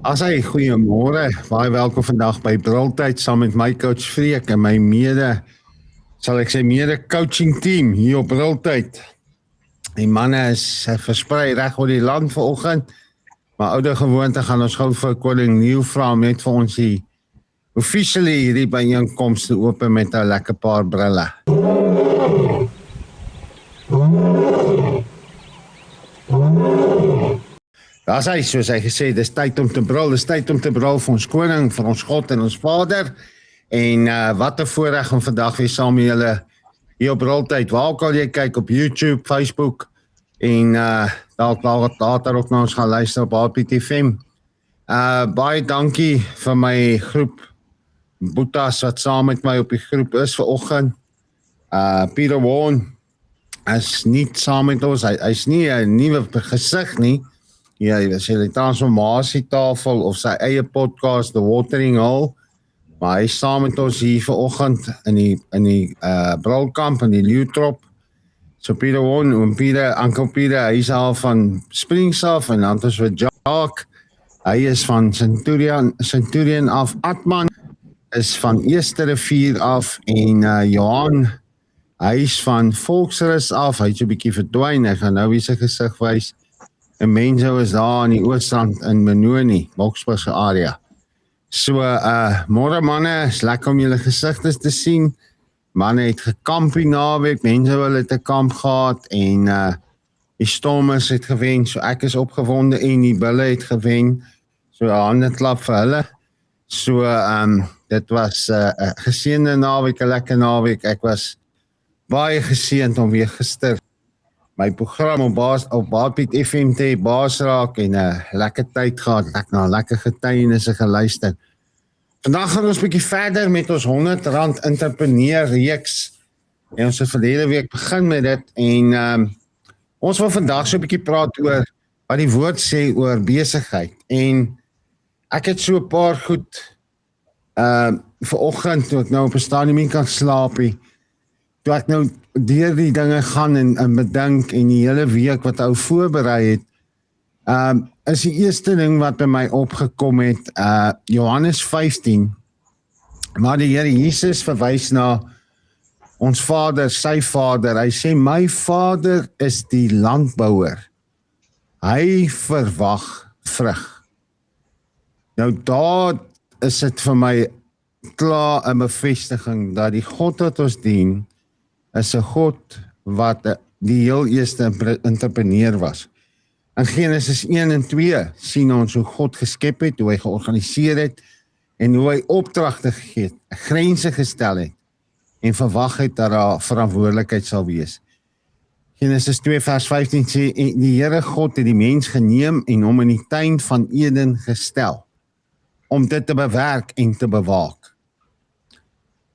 Goeiemôre. Baie welkom vandag by Briltyd saam met my coach Freek en my mede coaching team hier op Briltyd. Die manne is versprei reg oor die land vanoggend. Maar ouer gewoonte gaan ons gou vir koning Neil vra om net vir ons die officially hierdie byeenkoms te open met 'n lekker paar brille. Daar's hy, soos hy gesê, dis tyd om te brul, dis tyd om te brul vir ons koning, vir ons God en ons Vader. En wat 'n voorreg om vandag weer saam met julle hier op Briltyd, waar ook al jy kyk op YouTube, Facebook en dalk later ook na ons gaan luister op HPTFM. Baie dankie vir my groep boetas wat saam met my op die groep is vanoggend. Peter Warren is nie saam met ons, hy's nie 'n nuwe gesig nie. Ja, hy was die transformasietafel of sy eie podcast, The Watering Hole. Maar hy is saam met ons hier vanoggend in die Brilkamp in die Leeutrop. So Peter Warren, Uncle Peter, hy is al van Springs af en dan is vir Jacques. Hy is van Centurion af, Atman is van Eerste Rivier af en Johan, hy is van Volksrus af, hy het so 'n bietjie verdwyn, hy gaan nou weer sy gesig wys. En mense was daar in die Oosrand in Benoni, Boksburgse area. So, môre manne, is lekker om julle gesigte te sien. Manne het gekamp die naweek, mense het 'n kamp gehad en die Stormers het gewen, so ek is opgewonde en die Bulle het gewen. So, 'n handeklap vir hulle. So, dit was 'n geseënde naweek, 'n lekker naweek. Ek was baie geseënd om weer gister my program op HPTFM te baas raak en 'n lekker tyd gehad, na lekker getuienisse geluister. Vandag gaan ons 'n bietjie verder met ons R100 entrepreneur reeks. En ons het verlede week begin met dit en ons wil vandag so 'n bietjie praat oor wat die woord sê oor besigheid. En ek het so 'n paar goed vanoggend toe ek nou op 'n stadium nie kan slaap nie. Toe ek nou deur die dinge gaan en bedink en die hele week wat ou voorberei het, is die eerste ding wat by my opgekom het, Johannes 15, waar die Here Jesus verwys na ons Vader, sy Vader. Hy sê, my Vader is die landbouer. Hy verwag vrug. Nou daar is dit vir my klaar 'n bevestiging dat die God wat ons dien, is 'n God wat die heel eerste entrepreneur was. In Genesis 1 en 2 sien ons hoe God geskep het, hoe hy georganiseer het en hoe hy opdragte gegee het, grense gestel het en verwag het dat daar verantwoordelikheid sal wees. Genesis 2 vers 15 sê, die Here God het die mens geneem en hom in die tuin van Eden gestel, om dit te bewerk en te bewaak.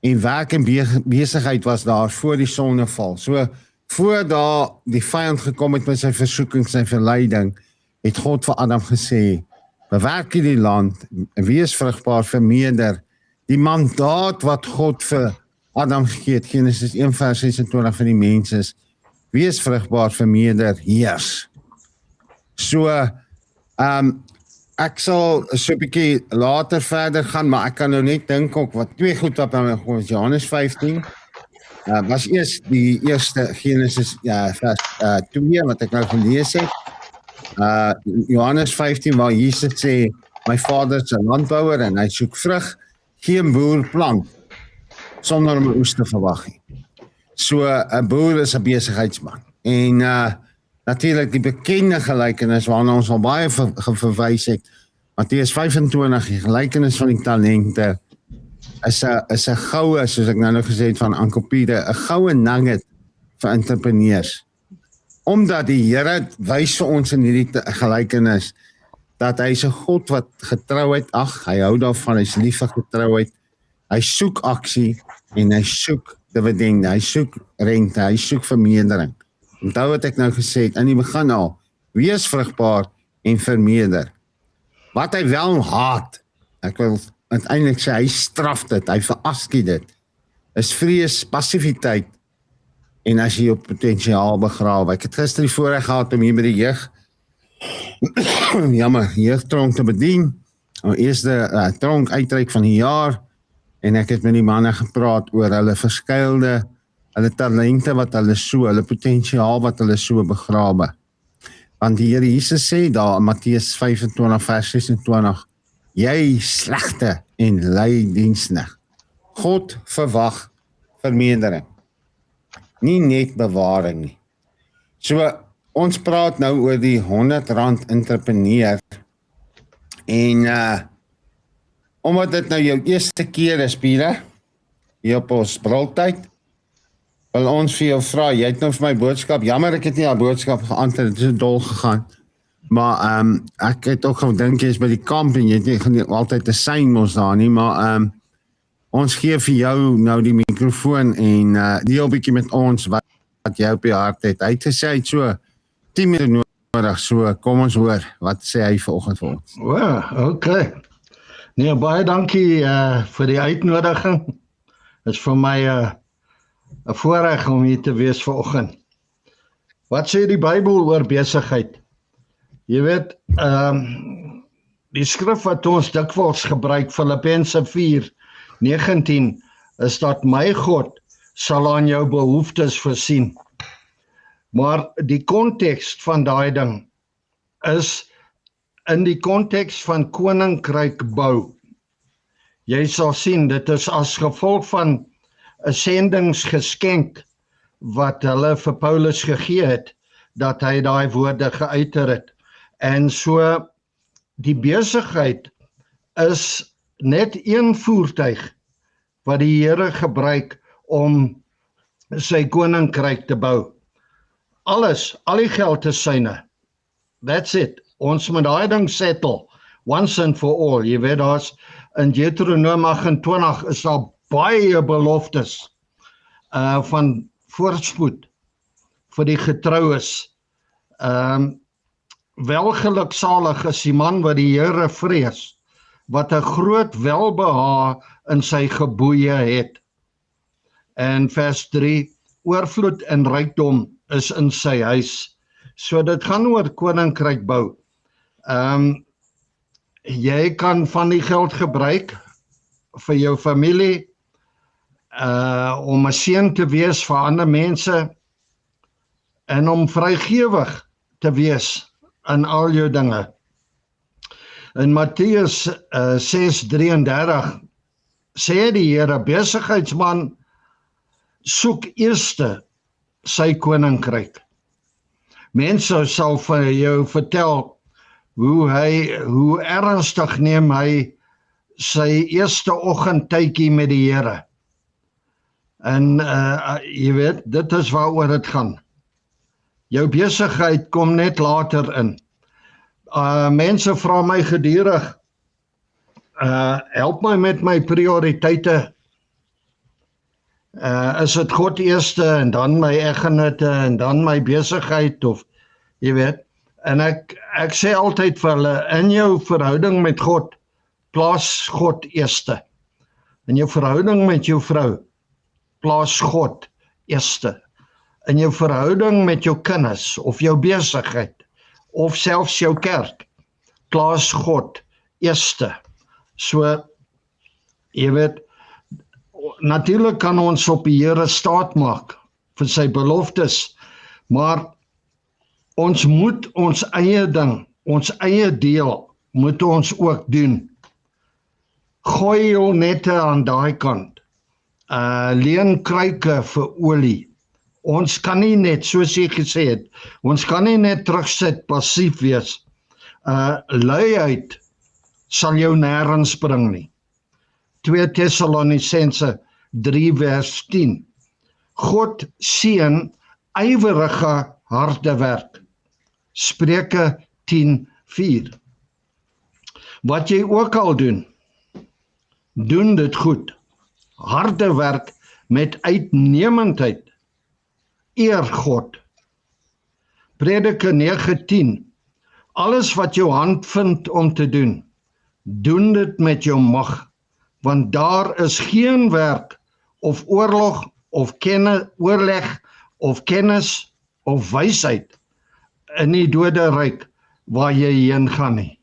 En werk en besigheid was daar voor die sonneval. So, voor daar die vyand gekom het met sy versoeking, sy verleiding, het God vir Adam gesê, bewerk die land, wees vrugbaar, vermeerder. Die mandaat wat God vir Adam gegee het, Genesis 1 vers 26 van die mens is, wees vrugbaar, vermeerder, heers. So, ek sal so 'n bietjie later verder gaan, maar ek kan nou net dink ook wat twee goed wat by my gekom is. Johannes 15 was eers die eerste Genesis vers 2 wat ek nou gelees het. Johannes 15 waar Jesus sê, my Vader is 'n landbouer en hy soek vrug, geen boer plant sonder om 'n oes te verwag nie. So 'n boer is 'n besigheidsman. En natuurlik die bekende gelykenis waarna ons al baie verwys het, Matteus 25, die gelykenis van die talente, is 'n goue, soos ek nou gesê het van Uncle Peter, 'n goue nugget vir entrepreneurs. Omdat die Here wys vir ons in hierdie gelykenis, dat hy is 'n God wat getrouheid, hy hou daarvan, hy is lief vir getrouheid, hy soek aksie en hy soek dividende, hy soek rente, hy soek vermeerdering. Onthou wat ek nou gesê het, in die begin al, wees vrugbaar en vermeerder. Wat hy wel haat, ek wil uiteindelik sê, hy straf dit, hy verafskiet dit, is vrees, passiwiteit en as jy jou potensiaal begrawe. Ek het gister die voorreg gehad om hier by die jeugtronk te bedien eerste tronk uitreik van die jaar, en ek het met die manne gepraat oor hulle verskeilde, hulle talente wat hulle so, hulle potensiaal wat hulle so begrawe. Want die Here Jesus sê daar in Matteus 25 vers 26, jy slegte en lui diensnig. God verwag vermeerdering, nie net bewaring nie. So, ons praat nou oor die R100 entrepreneur, en omdat dit nou jou eerste keer is, Pieter, hier op ons brultyd, wil ons vir jou vra, jy het nou vir my boodskap, jammer ek het nie haar boodskap geantwoord, het so dol gegaan, maar ek het ook gedink jy is by die kamp en jy het nie altyd 'n sein mos daar nie, maar ons gee vir jou nou die mikrofoon en deel 'n bietjie met ons wat jy op die hart het. Hy het gesê hy het so 10 minute nodig, so kom ons hoor, wat sê hy vanoggend vir ons? Wow, okay. Nee, baie dankie vir die uitnodiging. Dit is vir my 'n voorreg om hier te wees vanoggend. Wat sê die Bybel oor besigheid? Jy weet, die skrif wat ons dikwels gebruik, Filippense 4:19, is dat my God sal aan jou behoeftes voorsien. Maar die konteks van daai ding is in die konteks van koninkryk bou. Jy sal sien, dit is as gevolg van 'n sendingsgeskenk wat hulle vir Paulus gegee het, dat hy daai woorde geuiter het. En so, die besigheid is net een voertuig wat die Here gebruik om sy koninkryk te bou. Alles, al die geld is syne. That's it. Ons moet daai ding settle, once and for all. Jy weet, daar's in Deuteronomium 28 is daar baie beloftes van voorspoed vir die getroues. Welgeluksalig is die man wat die Here vrees, wat 'n groot welbehae in sy geboeye het. En vers 3, oorvloed en rykdom is in sy huis. So dit gaan oor koninkryk bou. Jy kan van die geld gebruik vir jou familie, om 'n seën te wees vir ander mense, en om vrygewig te wees in al jou dinge. In Matteus 6:33 sê die Here, besigheidsman, soek eerste sy koninkryk. Mense sal vir jou vertel hoe ernstig neem hy sy eerste oggendtydjie met die Here. En jy weet, dit is waaroor dit gaan. Jou besigheid kom net later in. Mense vra my gedurig, help my met my prioriteite. Is dit God eerste en dan my eggenote en dan my besigheid, of jy weet. En ek sê altyd vir hulle, in jou verhouding met God, plaas God eerste. In jou verhouding met jou vrou, plaas God eerste. In jou verhouding met jou kinders, of jou besigheid, of selfs jou kerk, plaas God eerste. So, jy weet, natuurlijk kan ons op die Here staat maak vir sy beloftes, maar ons moet ons eie ding, ons eie deel, moet ons ook doen. Gooi jou nette aan daai kant. Leen kruike vir olie. Ons kan nie net, soos jy gesê het, ons kan nie net terugsit, passief wees. Luiheid sal jou nêrens bring nie. 2 Tessalonisense 3 vers 10. God seën ywerige harde werk. Spreuke 10:4. Wat jy ook al doen, doen dit goed. Harde werk met uitnemendheid. Eer God. Prediker 9:10. Alles wat jou hand vind om te doen, doen dit met jou mag, want daar is geen werk of oorlog of oorleg of kennis of wysheid in die doderyk waar jy heen gaan nie.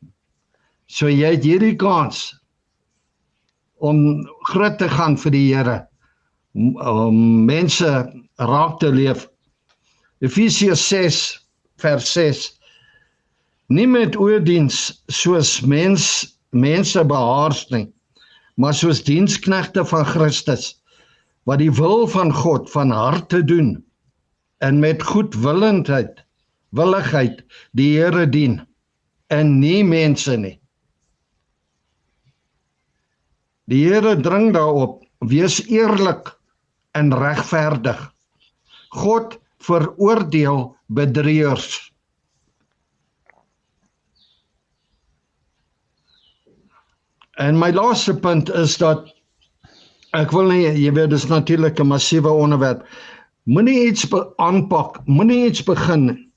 So jy het hierdie kans om groot te gaan vir die Here, om mense raak te leef. Efesiërs 6 vers 6. Nie met oordiens soos mense behaars nie, maar soos diensknegte van Christus, wat die wil van God van harte doen en met willigheid die Here dien en nie mense nie. Die Here dring daarop, wees eerlik en regverdig. God veroordeel bedrieërs. En my laaste punt is dat, ek wil nie, jy weet, dis natuurlik 'n massiewe onderwerp, moenie iets aanpak, moenie iets begin,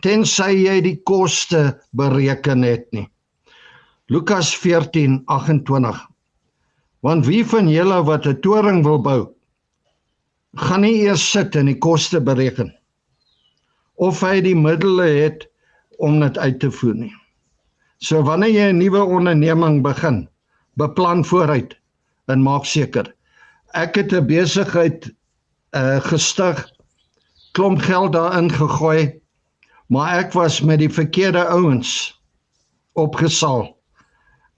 tensy jy die koste bereken het nie. Lukas 14:28. Want wie van julle wat 'n toring wil bou, gaan nie eers sit en die koste bereken, of hy die middele het om dit uit te voer nie. So wanneer jy 'n nuwe onderneming begin, beplan vooruit en maak seker. Ek het 'n besigheid gestig, klomp geld daarin gegooi, maar ek was met die verkeerde ouens opgesaal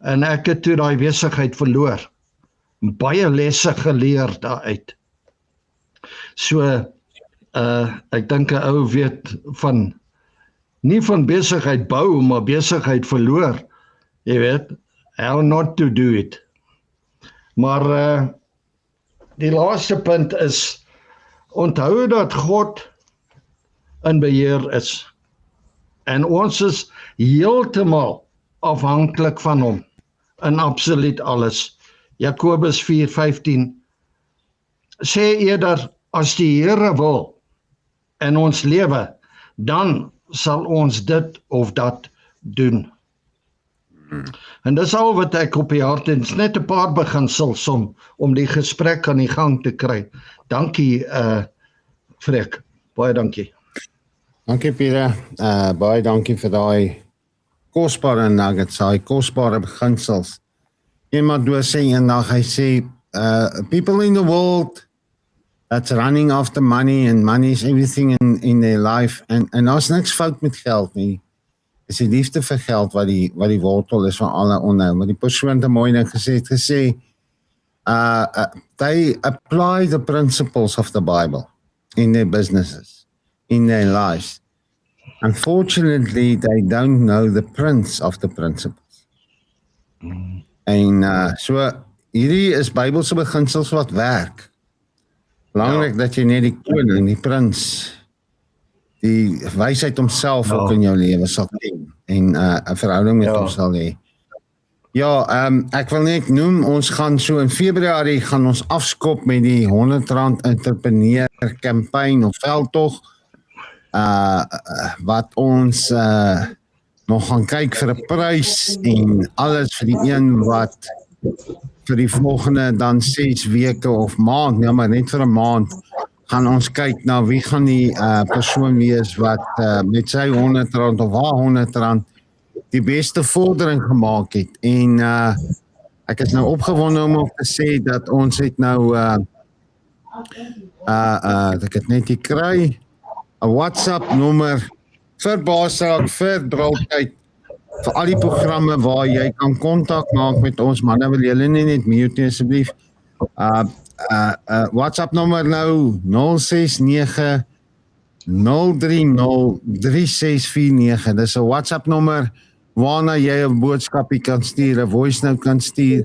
en ek het toe daai besigheid verloor. Baie lesse geleer daaruit. So ek dink 'n ou weet van nie van besigheid bou, maar besigheid verloor. Jy weet, how not to do it. Maar die laaste punt is, onthou dat God in beheer is. En ons is heeltemal afhanklik van hom, in absoluut alles. Jakobus 4:15 sê eerder, as die Here wil in ons lewe, dan sal ons dit of dat doen. En dis al wat ek op die hart het, net 'n paar beginsels om die gesprek aan die gang te kry. Dankie, Frek, baie dankie. Dankie Pieter, baie dankie vir daai kosbare nuggets, daai kosbare beginsels. Iemand doe sê eendag, hy sê, people in the world that's running after money and money is everything in their life, en daar's niks fout met geld nie. Is die liefde vir geld wat die wortel is van alle onheil. Maar die persoon het 'n mooi ding gesê, they apply the principles of the Bible in their businesses, in their lives. Unfortunately, they don't know the prince of the principles. En so, hierdie is Bybelse beginsels wat werk. Belangrik dat jy net die koning, die prins, die wysheid homself ook in jou lewe sal ken en 'n verhouding met hom sal hê. Ja, ek wil net noem, ons gaan so in Februarie gaan ons afskop met die R100 entrepreneur campaign of veldtog, wat ons nog gaan kyk vir 'n prys en alles vir die een wat vir die volgende dan 6 weke of maand, ja maar net vir 'n maand, gaan ons kyk na wie gaan die persoon wees wat met sy R100 of haar R100 die beste vordering gemaak het. En ek is nou opgewonde om te sê dat ons het nou ek het net gekry 'n WhatsApp nommer vir Baasraad, vir Braaltyd, vir al die programme waar jy kan kontak maak met ons, manne wil julle net mute asseblief. WhatsApp nommer nou 069 030 3649. Dis 'n WhatsApp nommer waarna jy 'n boodskapie kan stuur, 'n voice note kan stuur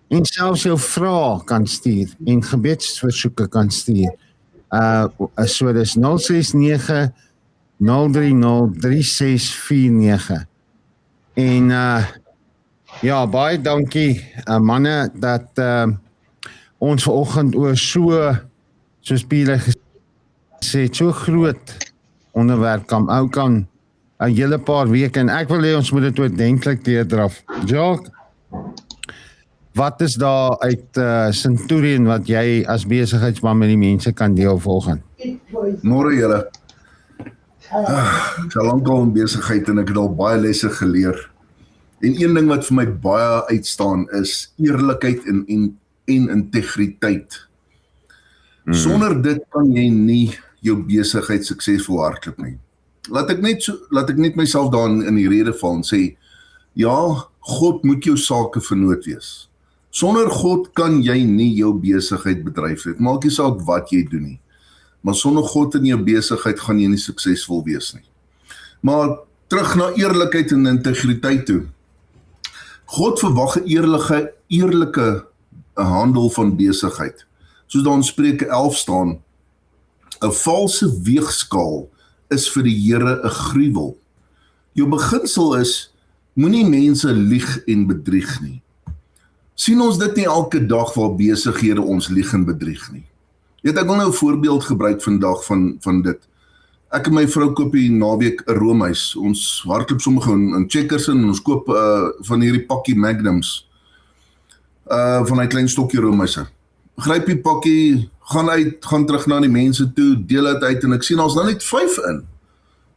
en selfs jou vrae kan stuur en gebedsversoeke kan stuur. So dis 069 030 3649. En ja, baie dankie manne dat ons vanoggend oor soos Pieter gesê het, so groot onderwerp kan 'n hele paar weke, en ek wil hê ons moet dit oordentlik deurdraf. Jacques, wat is daar uit Centurion wat jy as besigheidsman met die mense kan deel volgens? Môre julle. Ek het lankal in besigheid en ek het al baie lesse geleer. En een ding wat vir my baie uitstaan is eerlikheid en integriteit. Sonder dit kan jy nie jou besigheid suksesvol hardloop nie. Laat ek net myself daar in die rede val en sê, ja, God moet jou sake vernoot wees. Sonder God kan jy nie jou besigheid bedryf het. Maak nie saak wat jy doen nie. Maar sonder God in jou besigheid gaan jy nie suksesvol wees nie. Maar terug na eerlikheid en integriteit toe. God verwag 'n eerlike handel van besigheid. Soos daar in Spreuke 11 staan, 'n valse weegskaal is vir die Here 'n gruwel. Jou beginsel is, moenie mense lieg en bedrieg nie. Sien ons dit nie elke dag waar besighede ons lieg en bedrieg nie. Ek wil nou 'n voorbeeld gebruik vandag van dit. Ek en my vrou koop die naweek 'n roomhuis. Ons hardloop sommige in Checkers en ons koop van hierdie pakkie Magnums. Van 'n klein stokkie roomhuise. Gryp die pakkie, gaan terug na die mense toe, deel dit uit en ek sien ons nou net 5 in.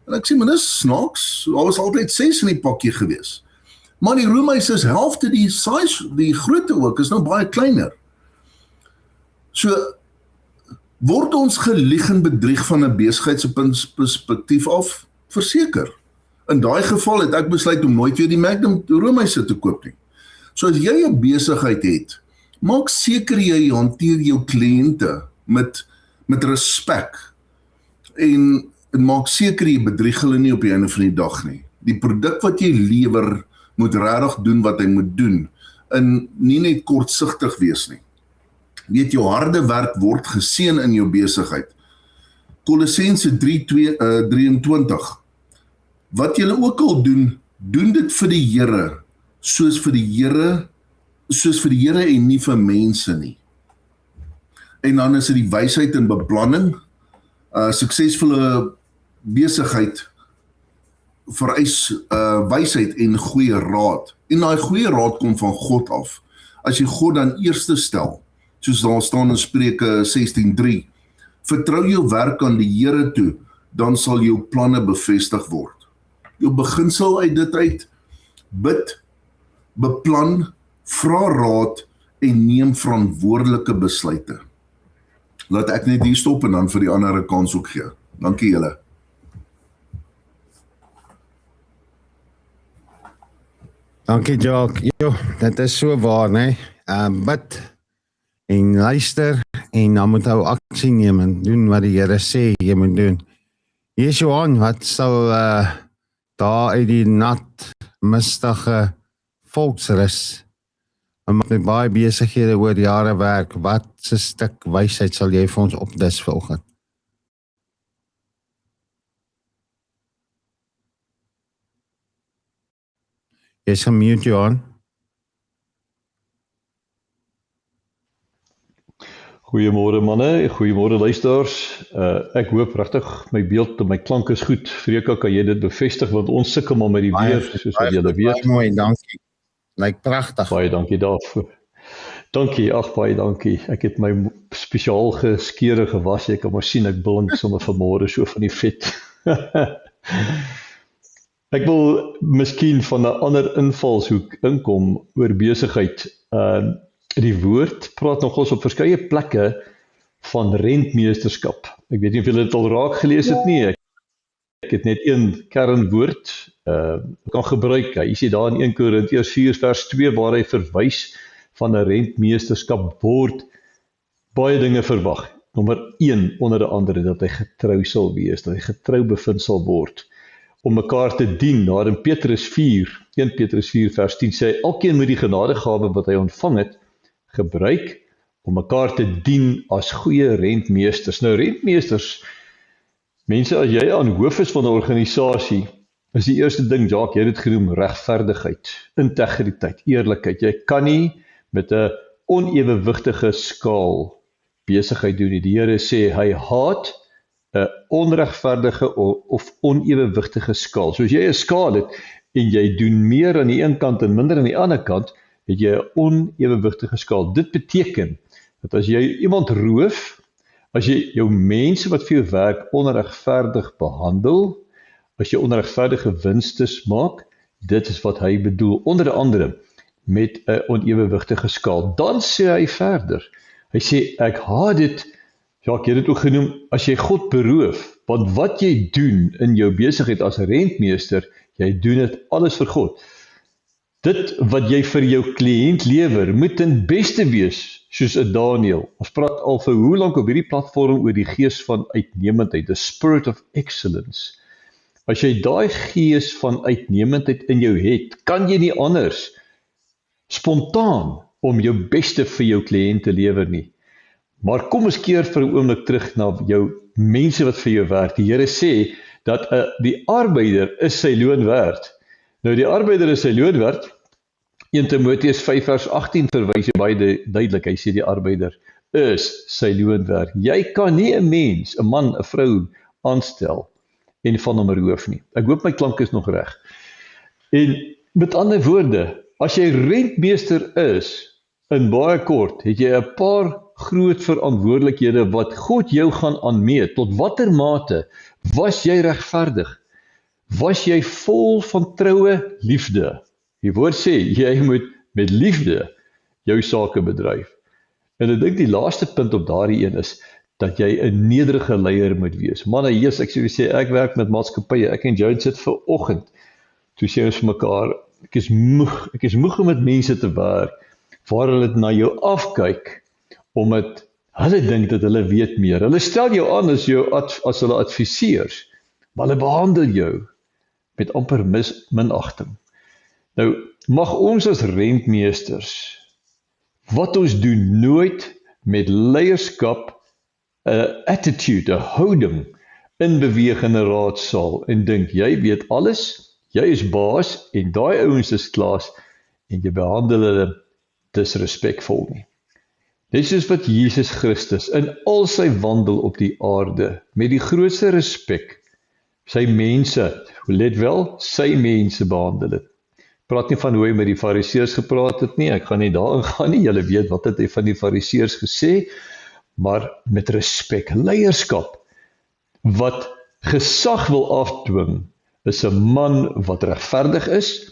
En ek sê, maar dis snaaks, daar was altyd 6 in die pakkie gewees. Maar die roomhuis is helfte die size, die grootte ook, is nou baie kleiner. So, word ons gelieg en bedrieg van 'n besigheidsperspektief af? Verseker. In daai geval het ek besluit om nooit weer die Magnum roomhuise te koop nie. So as jy 'n besigheid het, maak seker jy hanteer jou kliënte met respek en maak seker jy bedrieg hulle nie op die einde van die dag nie. Die produk wat jy lewer moet regtig doen wat hy moet doen en nie net kortsigtig wees nie. Weet, jou harde werk word geseën in jou besigheid. Kolossense 3:23. Wat julle ook al doen, doen dit vir die Here, soos vir die Here en nie vir mense nie. En dan is dit die wysheid en beplanning. Suksesvolle besigheid vereis wysheid en goeie raad. En daai goeie raad kom van God af. As jy God dan eerste stel, soos daar staan in Spreuke 16:3, vertrou jou werk aan die Here toe, dan sal jou planne bevestig word. Jou beginsel uit dit uit, bid, beplan, vra raad en neem verantwoordelike besluite. Laat ek net hier stop en dan vir die ander 'n kans ook gee. Dankie julle. Dankie Jacques. Jo, dit is so waar, né? Bid en luister en dan moet ou aksie neem en doen wat die Here sê jy moet doen. Hier is Johan, wat sal daar uit die nat, mistige volksrus en met baie besighede oor jare werk, wat 'n stuk wysheid sal jy vir ons opdis vanoggend? Jy is gemute, Johan. Goeiemôre manne, goeiemôre luisteraars. Ek hoop regtig my beeld en my klank is goed. Freka, kan jy dit bevestig, want ons sukkel maar met die weer, soos wat julle weet. Baie mooi, dankie. Lyk pragtig. Baie dankie daarvoor. Dankie, ag baie dankie. Ek het my spesiaal geskeure gewas. Jy kan maar sien ek blink sommer vanmôre so van die vet. Ek wil miskien van 'n ander invalshoek inkom oor besigheid. Die woord praat nogals op verskeie plekke van rentmeesterskap. Ek weet nie of julle dit al raak gelees het nie. Ek het net een kernwoord kan gebruik. Hy sê daar in 1 Korintiërs 4 vers 2 waar hy verwys van 'n rentmeesterskap word baie dinge verwag. Nommer 1 onder andere dat hy getrou sal wees, dat hy getrou bevind sal word om mekaar te dien. Daar in 1 Petrus 4 vers 10 sê hy, elkeen moet die genadegawe wat hy ontvang het, gebruik om mekaar te dien as goeie rentmeesters. Nou rentmeesters, mense as jy aan hoof is van 'n organisasie, is die eerste ding, Jacques, jy het dit genoem, regverdigheid, integriteit, eerlikheid. Jy kan nie met 'n onewewigtige skaal besigheid doen nie. Die Here sê hy haat 'n onregverdige of onewewigtige skaal. So as jy 'n skaal het en jy doen meer aan die een kant en minder aan die ander kant, het jy 'n onewewigtige skaal. Dit beteken dat as jy iemand roof, as jy jou mense wat vir jou werk onregverdig behandel, as jy onregverdige winstes maak, Dit is wat hy bedoel, onder andere met 'n onewewigtige skaal. Dan sê hy verder. Hy sê, ek haat dit, ja, ek het dit ook genoem, as jy God beroof, want wat jy doen in jou besigheid as rentmeester, jy doen dit alles vir God. Dit wat jy vir jou kliënt lewer, moet ten beste wees, soos 'n Daniel. Ons praat al vir hoe lank op hierdie platform oor die gees van uitnemendheid, the spirit of excellence. As jy daai gees van uitnemendheid in jou het, kan jy nie anders spontaan om jou beste vir jou kliënt te lewer nie. Maar kom ons keer vir 'n oomblik terug na jou mense wat vir jou werk. Die Here sê dat die arbeider is sy loon werd. Nou die arbeider is sy loon werd. 1 Timoteus 5 vers 18 verwys jy baie duidelik. Hy sê die arbeider is sy loon werd. Jy kan nie 'n mens, 'n man, 'n vrou aanstel en van hom roof nie. Ek hoop my klank is nog reg. En met ander woorde, as jy rentmeester is, in baie kort, het jy 'n paar groot verantwoordelikhede wat God jou gaan aanmeet. Tot watter mate was jy regverdig? Was jy vol van troue liefde? Die woord sê, jy moet met liefde jou sake bedryf. En ek dink die laaste punt op daardie een is, dat jy 'n nederige leier moet wees. Manne, Jesus, ek sê, ek werk met maatskappye, ek en Joan sit ver oggend, toe sê ons vir mekaar, ek is moeg om met mense te werk, waar hulle na jou afkyk, omdat hulle dink dat hulle weet meer. Hulle stel jou aan as hulle adviseurs, maar hulle behandel jou met amper minagting. Nou, mag ons as rentmeesters, wat ons doen, nooit met leierskap 'n attitude, 'n houding in beweeg in 'n raadsaal en dink, jy weet alles, jy is baas en daai ouens is klaas en jy behandel hulle disrespekvol nie. Dit is wat Jesus Christus in al sy wandel op die aarde, met die grootste respek, sy mense, let wel, sy mense behandel het. Praat nie van hoe hy met die fariseërs gepraat het nie, ek gaan nie daarin gaan nie, julle weet wat het hy van die fariseërs gesê, maar met respek, leierskap, wat gesag wil afdwing, is 'n man wat regverdig is,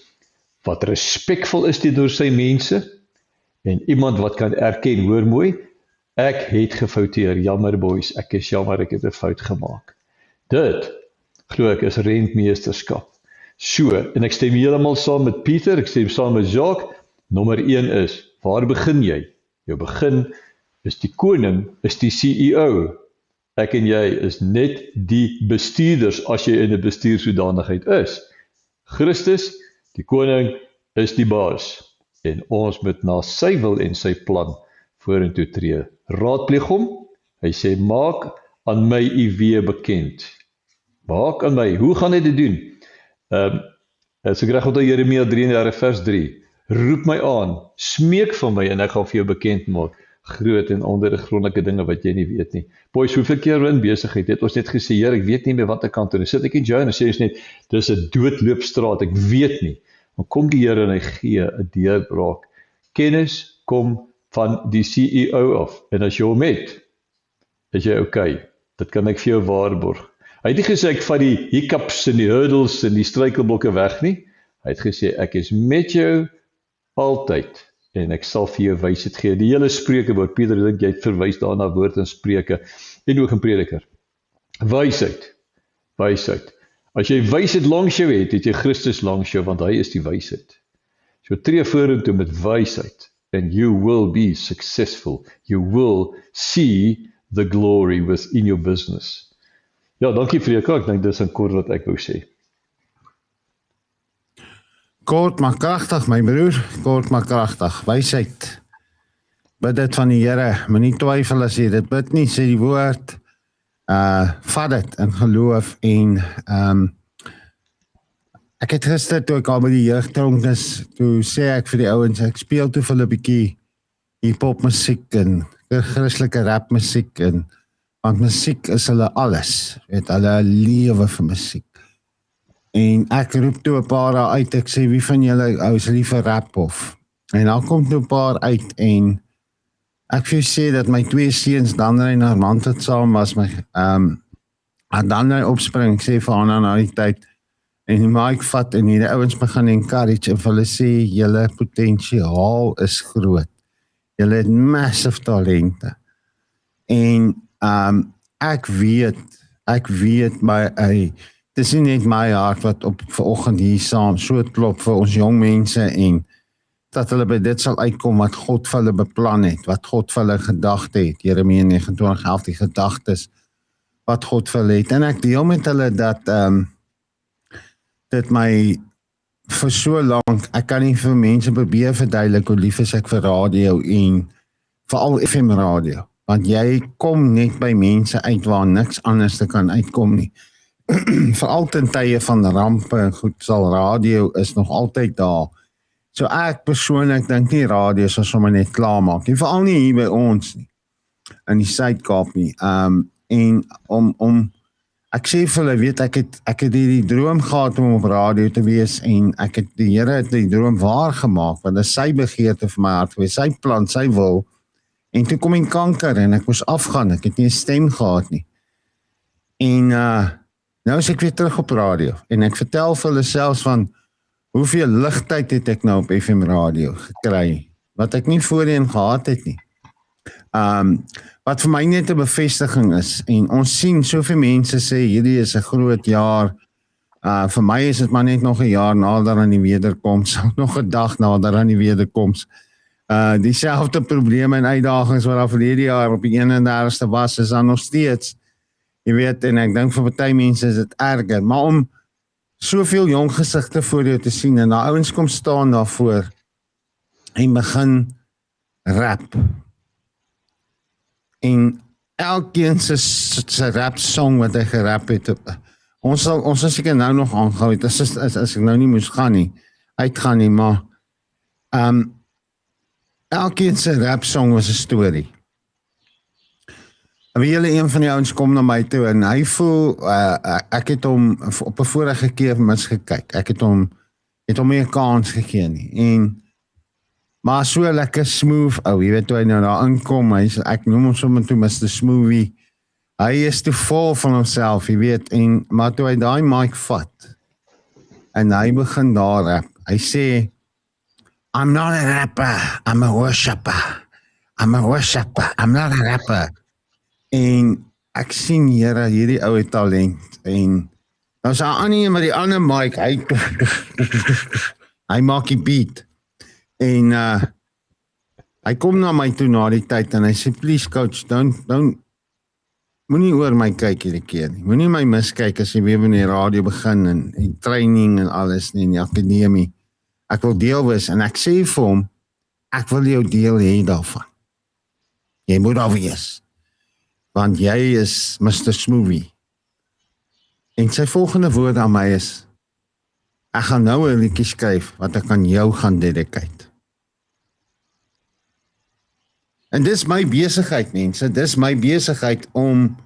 wat respekvol is teenoor sy mense, en iemand wat kan erken, hoor mooi, ek het gefouteer, jammer boys, ek is jammer, ek het 'n fout gemaak. Dit, glo ek, is rentmeesterskap. So, en ek stem heeltemal saam met Pieter, ek stem saam met Jacques, nommer 1 is, waar begin jy? Jou begin is die koning, is die CEO. Ek en jy is net die bestuurders, as jy in 'n bestuurshoedanigheid is. Christus, die koning, is die baas. En ons moet na sy wil en sy plan vorentoe tree. Raadpleeg hom, hy sê, maak aan my u weë bekend. Maak aan my, hoe gaan hy dit doen? So ek reg onthou Jeremia 33 vers 3, roep my aan, smeek van my en ek gaan vir jou bekend maak, groot en ondergrondelike dinge wat jy nie weet nie. Boys, hoeveel keer in besigheid het ons net gesê, Heer, ek weet nie meer wat ek kan doen. Sit ek in jou en sê ons net, dis 'n doodloopstraat, ek weet nie. Dan kom die Here en hy gee 'n deurbraak. Kennis kom van die CEO af. En as jy hom het, is jy okay. Dit kan ek vir jou waarborg. Hy het nie gesê ek vat die hiccups en die hurdles en die struikelblokke weg nie. Hy het gesê ek is met jou altyd en ek sal vir jou wysheid gee. Die hele Spreuke woord, Pieter, ek dink jy het verwys daarna woord in Spreuke en ook in Prediker. Wysheid. Wysheid. As jy wysheid langs jou het jy Christus langs jou, want hy is die wysheid. So tree vorentoe met wysheid, and you will be successful. You will see the glory within your business. Ja, dankie vir jou kak, ek dink dis 'n kort wat ek wou sê. Kort maar kragtig, my broer, kort maar kragtig, wysheid. Bid dit van die Here, moenie twyfel as jy dit bid nie, sê die woord. Vat dit in geloof en ek het gister toe ek al by die jeugtronk is, toe sê ek vir die ouens, ek speel toe vir hulle 'n bietjie hip-hop musiek en Christelike rap musiek en want musiek is hulle alles, weet hulle lewe vir musiek. En ek roep toe 'n paar daar uit, ek sê wie van julle is lief vir rap of? En dan kom toe 'n paar uit en ek wil sê dat my twee seuns Danry en Armand het saam was my en Danry opspring, sê vir Anna na die tyd en die mic vat en die ouens begin encourage en vir hulle sê, julle potensiaal is groot. Julle het massive talente. En ek weet dis nie net my hart wat op vanoggend hier saam so klop vir ons jong mense en dat hulle by dit sal uitkom wat God vir hulle beplan het, wat God vir hulle gedagte het, Jeremia 29:11 die gedagtes wat God vir hulle het. En ek deel met hulle dat dit my vir so lank, ek kan nie vir mense probeer verduidelik hoe lief is ek vir radio en veral FM radio, want jy kom net by mense uit waar niks anders te kan uitkom nie. Veral ten tye van rampe en goed sal radio is nog altyd daar. So ek persoonlik dink nie radio sal sommer net klaar maak nie, veral nie hier by ons nie, in die Suid-Kaap nie. En ek sê vir hulle, weet ek het die droom gehad om op radio te wees en die Here het die droom waar gemaak, want dit is sy begeerte vir my hart gewees, sy plan, sy wil. En toe kom die kanker en ek moes afgaan, ek het nie 'n stem gehad nie. En nou is ek weer terug op radio en ek vertel vir hulle selfs van hoeveel ligtyd het ek nou op FM radio gekry, wat ek nie voorheen gehad het nie. Wat vir my net 'n bevestiging is, en ons sien soveel mense sê, hierdie is 'n groot jaar, vir my is dit maar net nog 'n jaar nader aan die wederkoms, nog 'n dag nader aan die wederkoms. Dieselfde probleme en uitdagings wat daar verlede jaar op die 31ste was, is dan nog steeds, jy weet, en ek dink vir party mense is dit erger, maar om soveel jong gesigte voor jou te sien, en die ouens kom staan daarvoor, en begin rap, en elkeen sy rap song wat hy gerap het, ons sal seker nou nog aangehou het, as ek nou nie moes uitgaan nie, maar elkeen sy rap song was 'n storie. En een van die ouens kom na my toe en hy voel, ek het hom op 'n vorige keer misgekyk. Ek het hom nie 'n kans gegee nie. Maar so lekker smooth ou, jy weet toe hy nou daar inkom, ek noem hom sommer toe Mr. Smoothie. Hy is te vol van homself, jy weet, maar toe hy daai mic vat en hy begin daar rap. Hy sê, I'm not a rapper, I'm a worshipper. I'm a worshipper, I'm not a rapper. En ek sien Here, hierdie ou het talent. En nou is hy aan met die ander mic, hy maak die beat. En hy kom na my toe na die tyd en hy sê, please coach, moenie oor my kyk hierdie keer nie. Moenie my miskyk as jy weer met die radio begin en training en alles nie, in die akademie. Ek wil deel wees en ek sê vir hom, ek wil jou deel hê daarvan. Jy moet daar wees. Want jy is Mr. Smoothie. En sy volgende woord aan my is, ek gaan nou 'n liedjie skryf wat ek aan jou gaan dedicate. En dis my besigheid, mense, dis my besigheid om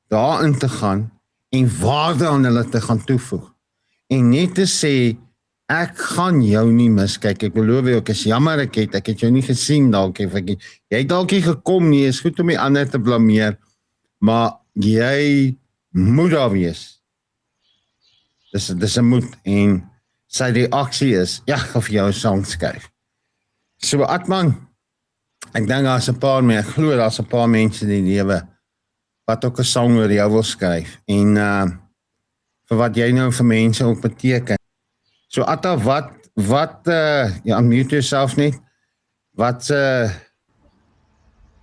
daarin te gaan en waarde aan hulle te gaan toevoeg. En net te sê, ek gaan jou nie miskyk, ek beloof jou, ek is jammer ek het jou nie gesien dalk, jy het dalk nie gekom nie, is goed om die ander te blameer, maar jy moet daar wees. Dis 'n moed, en sy reaksie is, ja, of jou 'n song skryf. So Atman, ek dink daar's 'n paar meer, ek glo daar's 'n paar mense in die lewe, wat ook 'n song oor jou wil skryf, en vir wat jy nou vir mense ook beteken. So Atta, wat unmute jouself net, wat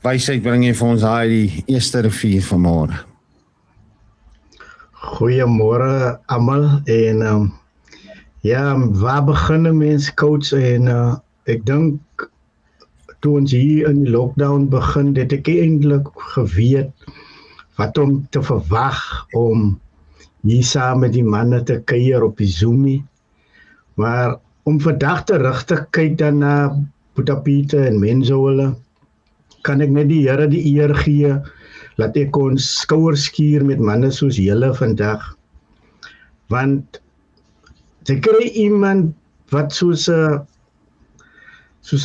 wysheid bring jy vir ons die eerste rivier vanmôre? Goeiemôre almal, en waar begin 'n mens, coach? En ek dink toe ons hier in die lockdown begin, het ek eintlik geweet wat om te verwag om hier saam met die manne te kuier op die Zoomie. Maar om vandag terug te kyk dan na Boeta Pieter en Menzo hulle, kan ek net die Here die eer gee, laat ek ons skouers skuur met manne soos julle vandag. Want jy kry iemand wat soos 'n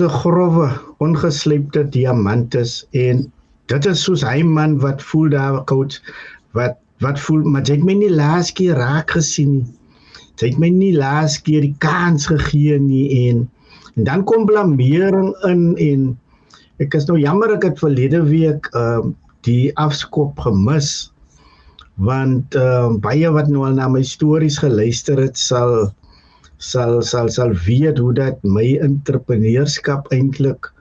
grove, ongeslepte diamant is, en dit is soos hy man wat voel daar, coach, wat voel, maar jy het my nie laas keer raak gesien nie. sy het my nie laas keer die kans gegee nie en dan kom blamering in en ek is nou jammer ek het verlede week die afskop gemis want baie wat nou al na my stories geluister het sal weet hoe dat my entrepreneurskap eintlik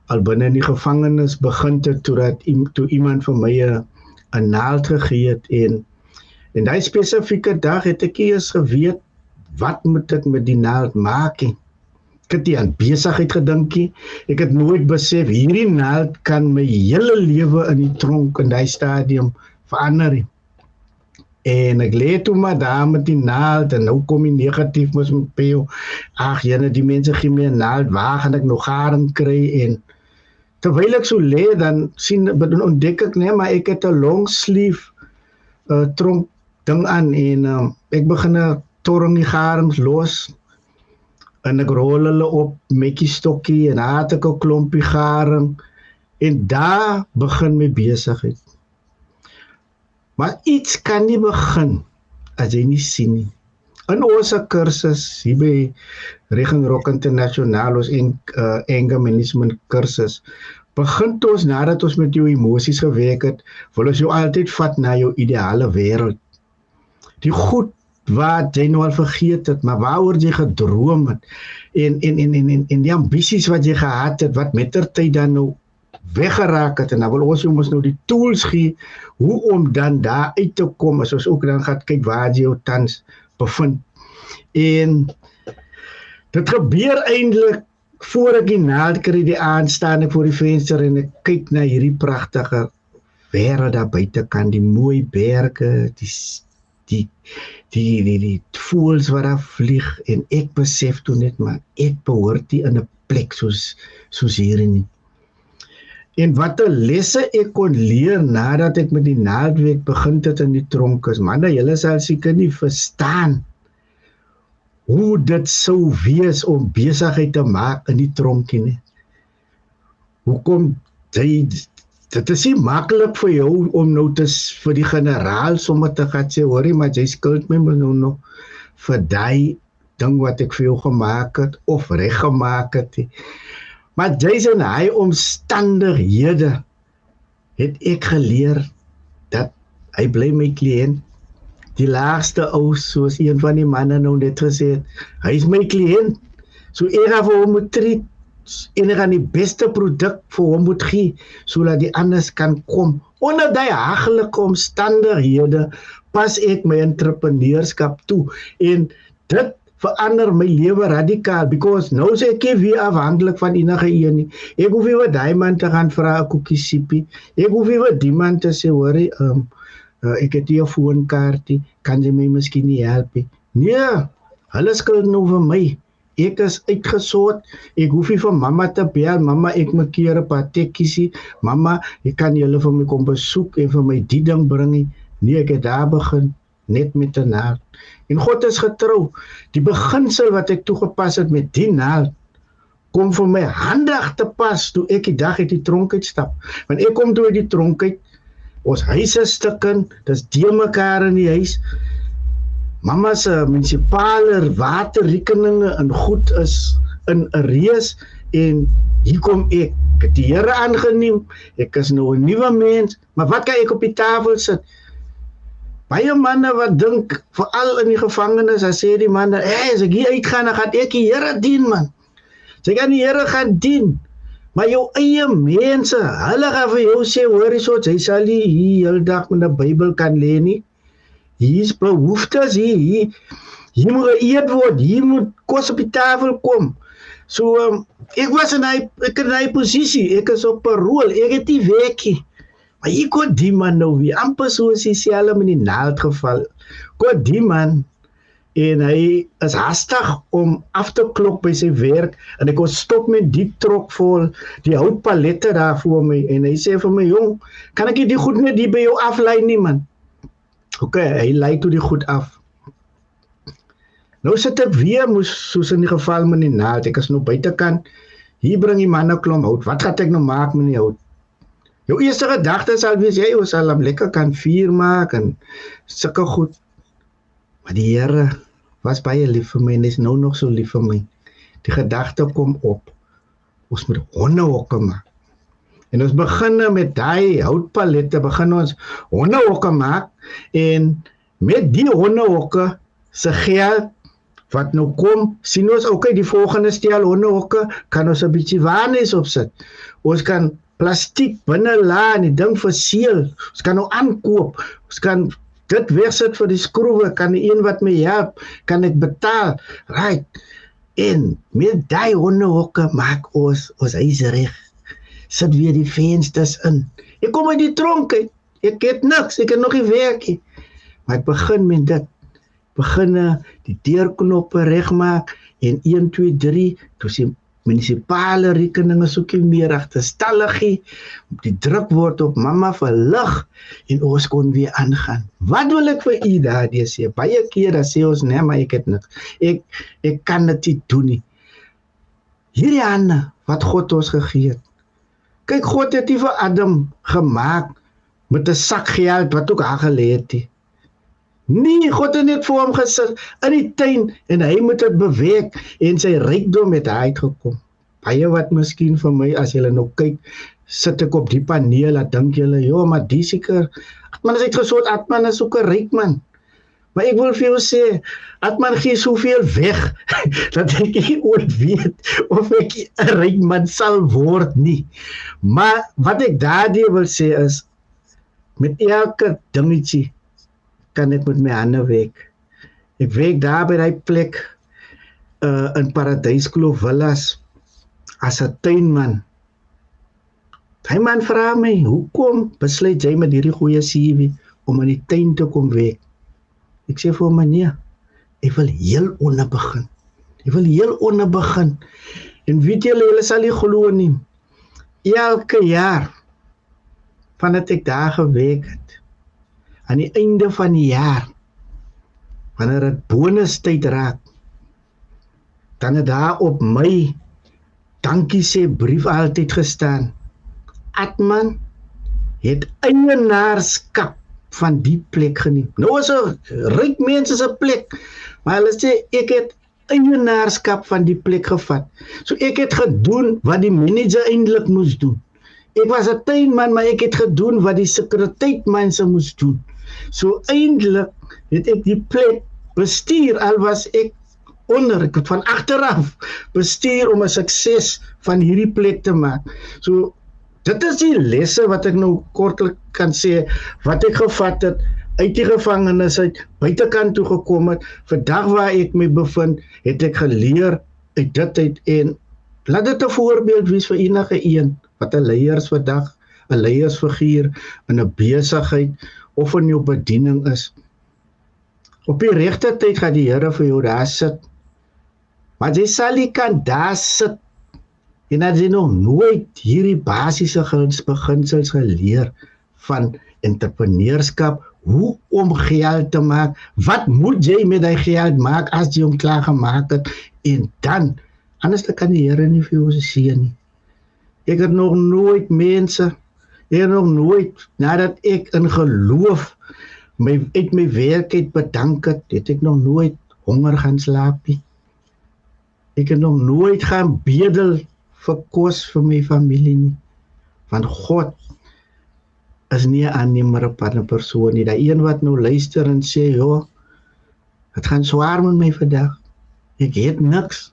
al binne in die gevangenis begin het toe iemand vir my 'n naald gegee het en daai spesifieke dag het ek eers geweet wat moet ek met die naald maak nie. Ek het nie aan besigheid gedink nie. Ek het nooit besef hierdie naald kan my hele lewe in die tronk in daai stadium verander nie. En ek leer toe maar daar met die naald en nou kom die negatief mos met peo. Ag jene, die mense gee my 'n naald, waar gaan ek nog garing kry en terwyl ek so lê dan ontdek ek nee, maar ek het 'n long sleeve tronk ding aan en ek begin 'n torring die garings los en ek rol hulle op metjie stokkie en daar het ek 'n klompie garing en daar begin my besigheid. Maar iets kan nie begin as jy nie sien nie. In ons kursus hier by Regenrock Internasionaal ons anger management kursus begin ons nadat ons met jou emosies gewerk het, wil ons jou altyd vat na jou ideale wêreld. Die goed wat jy nou al vergeet het, maar waaroor jy gedroom het en die ambisies wat jy gehad het, wat mettertyd dan nou weggeraak het en dan wil ons mos nou die tools gee hoe om dan daar uit te kom as ons ook dan gaan kyk waar jy jou tans bevind. En dit gebeur eintlik voor ek die naald kry die aand staan ek voor die venster en ek kyk na hierdie pragtige wêreld daar buitekant, die mooi berge, die voëls wat daar vlieg en ek besef toe net maar ek behoort nie in 'n plek soos hierdie nie. En wat 'n lesse ek kon leer nadat ek met die naaldwerk begin het in die tronk is, manne, julle sal seker nie verstaan hoe dit sou wees om besigheid te maak in die tronkie nie. Hoekom dit is nie maklik vir jou om nou vir die generaal sommer te gaan sê, hoorie, maar jy skuld my nou nog vir daai ding wat ek vir jou gemaak het of reg gemaak het. Maar jy's in hy omstandighede het ek geleer dat hy bly my kliënt. Die laagste ou, soos een van die manne nou net gesê het, hy is my kliënt. So ek gaan vir hom moet treat en ek gaan die beste produk vir hom moet gee, sodat die anders kan kom. Onder die hagelike omstandighede pas ek my entrepreneurskap toe en dit verander my lewe radikaal, because nou sê ek weer afhanklik van enige een nie. Ek hoef nie wat die man te gaan vra 'n koekie siepie. Ek hoef nie wat die man te sê, hoorie, ek het hier 'n foonkaartie, kan jy my miskien nie help nie? Nee, hulle skuld nou vir my. Ek is uitgesoort, ek hoef nie vir mamma te bel, mamma, ek moet keer 'n paar tekkiesie, mamma, ek kan julle vir my kom besoek en vir my die ding bring nie. Nee, ek het daar begin, net met 'n naald. En God is getrou. Die beginsel wat ek toegepas het met die naald, kom vir my handig te pas toe ek die dag uit die tronk uitstap. Want ek kom toe uit die tronk uit, ons huis is stukken, dis deel mekaar in die huis. Mamma se munisipale waterrekeninge en goed is in 'n reus en hier kom ek het die Here aangeneem, ek is nou 'n nuwe mens, maar wat kan ek op die tafel sit? Baie manne wat dink, veral in die gevangenis, as sê die manne, as ek hier uitgaan, dan gaan ek die Here dien, man. Sy kan die Here gaan dien, maar jou eie mense, hulle gaan vir jou sê, hoor so, jy sal nie hier heel dag met 'n Bybel kan lê nie. Hier is behoeftes, hier moet geëet word, hier moet kos op die tafel kom. So, ek was in hy posisie, ek is op parol, ek het nie werk nie. Maar hier kon die man nou weer, amper soos hy self in die naald geval, kon die man, en hy is hastig om af te klop by sy werk, en ek kon stop met die trok vol, die houtpalette daar voor my, en hy sê vir my, jong, kan ek die goed net die by jou aflei nie, man? Oké, hy lei toe die goed af. Nou sit ek weer, soos in die geval met die naald, ek is nou buitekant, hier bring die man 'n klomp hout, wat gaan ek nou maak met die hout? Jou eerste gedagte sal wees, jy sal hom lekker kan vuur maak en sulke goed. Maar die Here was baie lief vir my en is nou nog so lief vir my. Die gedagte kom op, ons moet hondehokke maak. En ons begin met daai houtpalette, begin ons hondehokke maak, en met die hondehokke se geld, wat nou kom, sien ons, okay, die volgende stel hondehokke, kan ons 'n bietjie warnies opsit. Ons kan plastiek binne laat en die ding verseël. Ons kan nou aankoop. Ons kan dit wegsit vir die skroewe, kan die een wat my help, kan ek betaal. Right. En met daai hondehokke maak ons huis reg. Sit weer die vensters in. Ek kom uit die tronk uit. Ek het niks, ek het nog nie werk nie. Maar ek begin met dit. Begin die deurknoppe regmaak en 1, 2, 3, toe sien munisipale rekeninge soek jy meer agterstalligie, die druk word op mamma verlig en ons kon weer aangaan. Wat wil ek vir u daardie sê? Baie kere sê ons, nee, maar ek het niks. Ek kan dit nie doen nie. Hierdie hande wat God ons gegee het. Kyk, God het nie vir Adam gemaak met 'n sak geld wat ook aangelê het nie. Nee, God het net vir hom gesit in die tuin en hy moet dit beweeg en sy rykdom het uitgekom. Baie wat miskien vir my, as julle nou kyk, sit ek op die paneel, dan dink julle, ja, maar die seker, Atman is uitgesot, Atman is ook 'n ryk man. Maar ek wil vir jou sê, Atman gee soveel weg, dat ek nie ooit weet of ek 'n ryk man sal word nie. Maar wat ek daardie wil sê is, met elke dingetje, kan ek met my hande werk. Ek werk daar by die plek in Paradyskloof Villas as 'n tuinman. Hy man vra my, hoekom besluit jy met hierdie goeie CV om in die tuin te kom werk? Ek sê vir hom, nee, ek wil heel onder begin. Ek wil heel onder begin. En weet julle sal nie glo nie. Elke jaar vandat ek daar gewerk het, aan die einde van die jaar, wanneer het bonustyd raak, dan het daar op my dankie sê brief altyd gestaan. Atman het eienaarskap van die plek geneem. Nou is 'n ryk mense se plek, maar hulle sê ek het eienaarskap van die plek gevat. So ek het gedoen wat die manager eintlik moes doen. Ek was 'n tuinman, maar ek het gedoen wat die sekuriteitmense moes doen. So eintlik het ek die plek bestuur, al was ek onder, ek het van agteraf bestuur om 'n sukses van hierdie plek te maak. So dit is die lesse wat ek nou kortlik kan sê, wat ek gevat het, uit die gevangenis uit, buitekant toe gekom het, vandag waar ek my bevind, het ek geleer uit dit uit, en laat dit 'n voorbeeld wees vir enige een, wat 'n leiersvandag, 'n leiersfiguur in 'n besigheid, of in jou bediening is. Op die regte tyd gaan die Here vir jou daar sit. Maar jy sal nie kan daar sit en dat jy nog nooit hierdie basiese beginsels geleer van entrepreneurskap, hoe om geld te maak, wat moet jy met die geld maak as jy hom klaar gemaak het, en dan, anders kan die Here nie vir jou sê nie. Ek het nog nooit mense, ek het nog nooit, nadat ek in geloof uit my werk uit bedank het ek nog nooit honger gaan slaap nie. Ek het nog nooit gaan bedel vir kos vir my familie nie. Want God is nie 'n aanneembare persoon nie. Die een wat nou luister en sê, ja, het gaan swaar met my vandag. Ek het niks.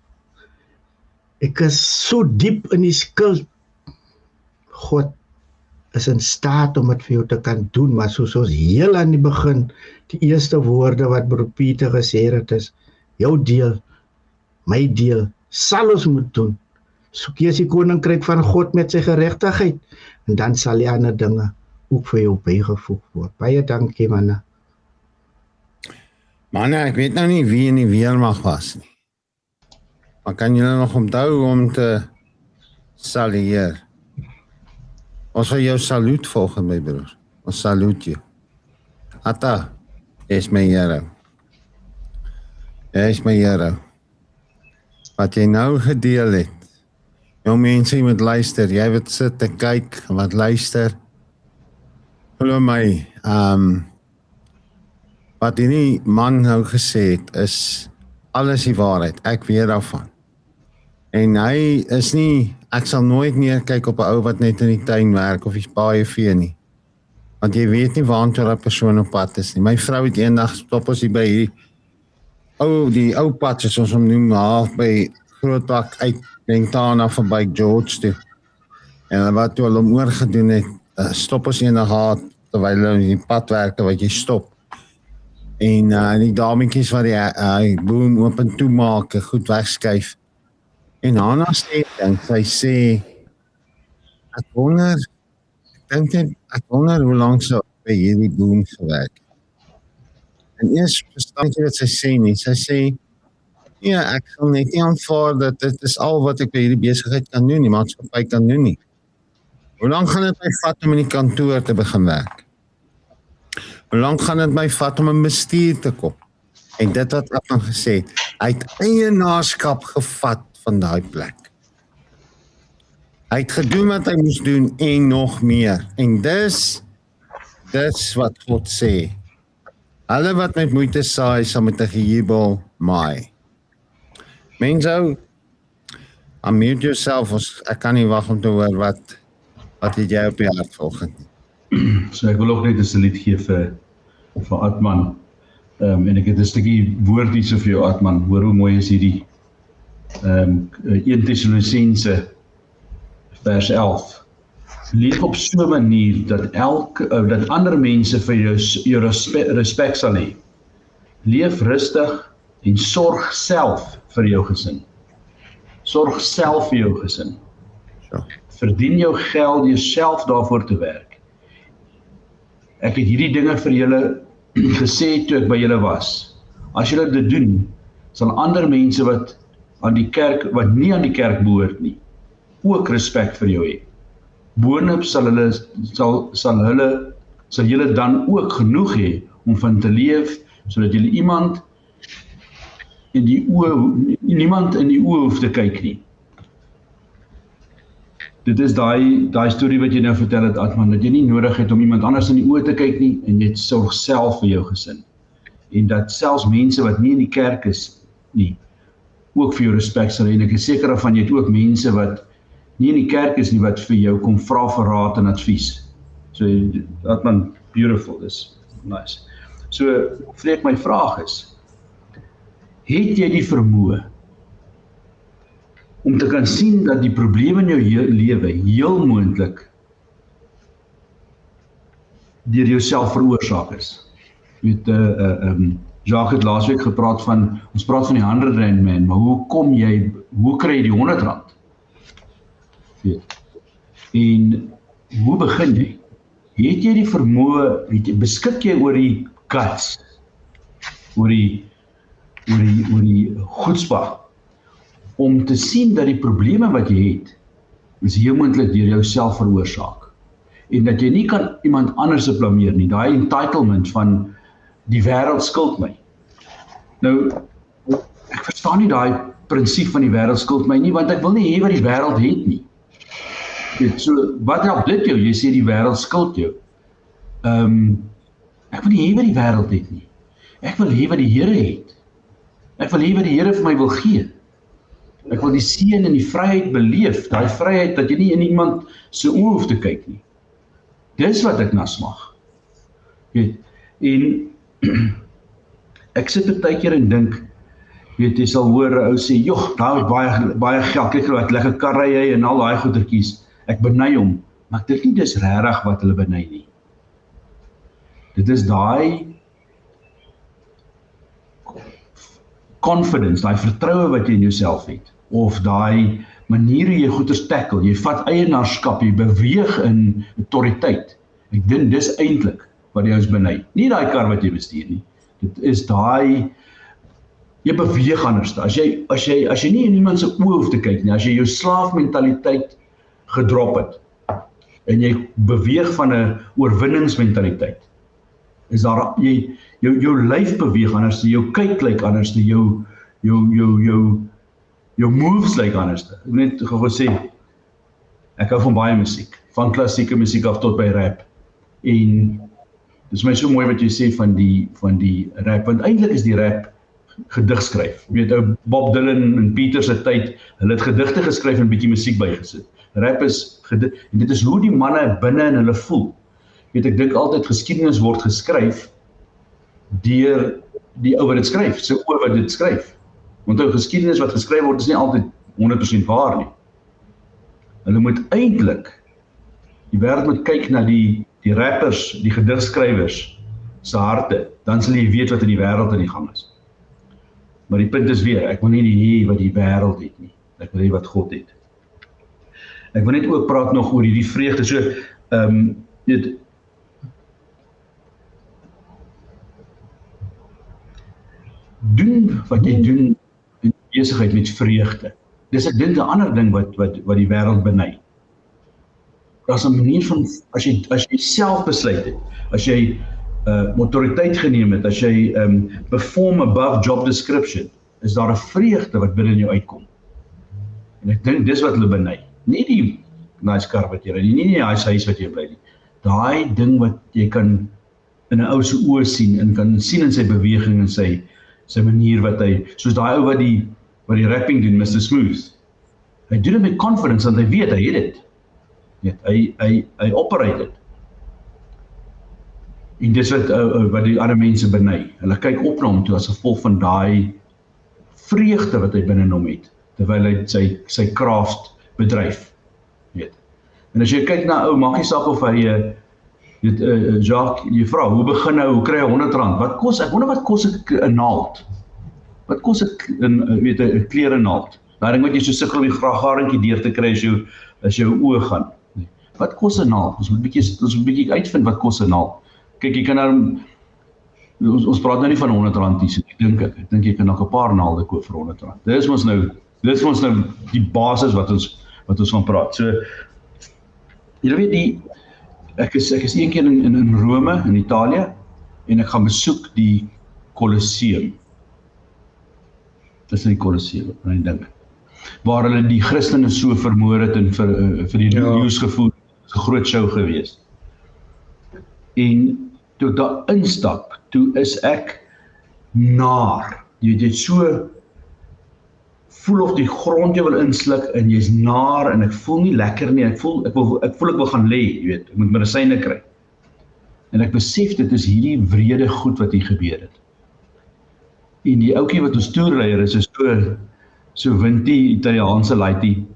Ek is so diep in die skuld. God is in staat om dit vir jou te kan doen, maar soos ons heel aan die begin, die eerste woorde wat broer Pieter gesê het is, jou deel, my deel, sal ons moet doen. Soek eers die koninkryk van God met sy geregtigheid, en dan sal die ander dinge ook vir jou bygevoeg word. Baie dankie, manne. Manne, ek weet nou nie wie in die weermag was nie. Maar kan julle nog onthou om te salueer? Ons sal jou saluut volg, my broer. Ons saluut jou. Atta, is my hero. Is my hero. Wat jy nou gedeel het, jou mense moet luister, jy wat sit en kyk, wat luister, glo my, wat die man nou gesê het, is Alles die waarheid, ek weet daarvan. En hy is nie, ek sal nooit neerkyk op 'n ou wat net in die tuin werk of die paaie vee nie. Want jy weet nie waantoe daai persoon op pad is nie. My vrou het eendag stop ons hier by die ou pad, soos ons hom noem, half by Grootbak uit Lentana verby George toe. En wat toe hulle hom oorgedoen het, stop ons eendag haar, terwyl hulle die pad werkte wat jy stop. En die dametjies wat die boom oop en toe maak, goed wegskuif. En Hanna sê ding, sy sê, ek wonder hoe lank sou by hierdie boom gewerk. En eers verstaan jy wat sy sê nie. Sy sê, ja, ek sal net nie aanvaar dat dit is al wat ek by hierdie besigheid kan doen, die maatskappy kan doen nie. Hoe lank gaan dit my vat om in die kantoor te begin werk? Hoe lank gaan dit my vat om 'n bestuur te kom? En dit wat ek van gesê het, hy het eienaarskap gevat van daai plek. Hy het gedoen wat hy moes doen en nog meer. En dis wat God sê. Hulle wat met moeite saai, sal met 'n gejubel maai. Mense, unmute yourself, ek kan nie wag om te hoor wat het jy op die hart volgend. So ek wil ook net 'n saluut gee vir Atman. En ek het 'n stukkie woord hier so vir jou Atman. Hoor hoe mooi is hierdie 1 Tessalonisense vers 11. Leef op so 'n manier dat ander mense vir jou respek sal hê. Leef rustig en sorg self vir jou gesin. Sorg self vir jou gesin. Verdien jou geld deur self daarvoor te werk. Ek het hierdie dinge vir julle gesê toe ek by julle was. As julle dit doen, sal ander mense wat nie aan die kerk behoort nie, ook respek vir jou hê. Boonop sal julle dan ook genoeg hê om van te leef, sodat julle niemand in die oë hoef te kyk nie. Dit is daai storie wat jy nou vertel het, Atman, dat jy nie nodig het om iemand anders in die oë te kyk nie, en jy sorg self vir jou gesin. En dat selfs mense wat nie in die kerk is nie, ook vir jou respek sal hê. En ek is seker daarvan, jy het ook mense wat nie in die kerk is nie, wat vir jou kom vra vir raad en advies. So, Atman, beautiful, dis nice. So, Freek, my vraag is, het jy die vermoë om te kan sien dat die probleme in jou lewe heel moontlik deur jouself veroorsaak is? Jacques het laasweek gepraat van, ons praat van die 100 rand man, maar hoe kry jy die 100 rand? En hoe begin jy? Het jy die vermoë, beskik jy oor die guts, oor die goedspa, om te sien dat die probleme wat jy het, is heel moontlik deur jouself veroorsaak. En dat jy nie kan iemand anders se blameer nie, daai entitlement van die wêreld skuld my. Nou, ek verstaan nie daai prinsip van die wêreld skuld my nie, want ek wil nie hê wat die wêreld het nie. So, wat help dit jou? Jy sê die wêreld skuld jou. Ek wil nie hê wat die wêreld het nie. Ek wil hê wat die Here het. Ek wil hê wat die Here vir my wil gee. Ek wil die seën en die vryheid beleef, daai vryheid dat jy nie in iemand se oë hoef te kyk nie. Dis wat ek na smag. En ek sit baie keer en dink, jy sal hoor 'n ou sê, "Joh, daar het baie geld, kyk wat lekker kar ry hy en al daai goedertjies. Ek beny hom." Maar ek dink nie dis regtig wat hulle beny nie. Dit is daai confidence, daai vertroue wat jy in jouself het, of daai manier hoe jy goeders tackle, jy vat eienaarskap, jy beweeg in autoriteit. Ek dink dis eintlik wat jy ons beny. Nie daai kar wat jy bestuur nie. Dit is daai, jy beweeg anders. As jy nie in iemand se oë hoef te kyk nie, as jy jou slaafmentaliteit gedrop het, en jy beweeg van 'n oorwinningsmentaliteit, is daar, jou lyf beweeg anders, jou kyk lyk anders, jou moves lyk anders. Ek wil net gou sê, ek hou van baie musiek, van klassieke musiek af tot by rap. En dis my so mooi wat jy sê van die rap, want eintlik is die rap gedig skryf. Jy weet, Bob Dylan en Peter se tyd, hulle het gedigte geskryf en 'n bietjie musiek bygesit. Rap is en dit is hoe die manne binne in hulle voel. Jy weet, ek dink altyd geskiedenis word geskryf deur die ou wat dit skryf, sy oor wat dit skryf. Want ou geskiedenis wat geskryf word is nie altyd 100% waar nie. Hulle moet eintlik, die wêreld moet kyk na die rappers, die gedigskrywers se harte, dan sal jy weet wat in die wêreld aan die gang is. Maar die punt is weer, ek wil nie hê wat die wêreld het nie, ek wil hê wat God het. Ek wil net ook praat nog oor hierdie vreugde, so, doen wat jy doen in besigheid met vreugde. Dis ek dink 'n ander ding wat die wêreld beny. Daar's 'n manier van, as jy self besluit het, as jy autoriteit geneem het, as jy perform above job description, is daar 'n vreugde wat binne in jou uitkom. En ek dink dis wat hulle beny. Nie die nice kar wat jy ry nie, nie die huis wat jy bly nie. Daai ding wat jy kan in 'n ou se oë sien en kan sien in sy beweging en sy manier wat hy, soos daai ou wat die rapping doen, Mr. Smooth. Hy doen dit met confidence, want hy weet, hy het dit. Hy operate dit. En dis wat die ander mense beny. Hulle kyk op na hom toe as gevolg van daai vreugde wat hy binne in hom het, terwyl hy sy craft bedryf. Weet. En as jy kyk na ou, maak nie saak of hy, Jacques, jy vra, hoe begin hoe kry hy R100? Wat kos, ek wonder wat kos 'n naald? Wat kos 'n klere naald? Daai ding wat jy so sukkel om die garantjie deur te kry as jou oë gaan. Wat kos 'n naald? Ons moet 'n bietjie uitvind wat kos 'n naald. Kyk, jy kan nou, ons praat nou nie van R100 nie, so ek dink jy kan nog 'n paar naalde koop vir R100. Dis ons nou die basis wat ons van praat. So, jy weet ek is een keer in Rome, in Italië, en ek gaan besoek die Colosseum. Dis die Colosseum, my ding. Waar hulle die Christene so vermoor het en vir die leeu's gevoer, is 'n groot show gewees. En toe ek daar instap, toe is ek naar. Jy so voel of die grond jou wil insluk en jy's naar en ek voel nie lekker nie. Ek voel ek wil gaan lê, jy weet, ek moet medisyne kry. En ek besef dit is hierdie wrede goed wat hier gebeur het. En die ouetjie wat ons toerleier is so wintie Italiaanse laitie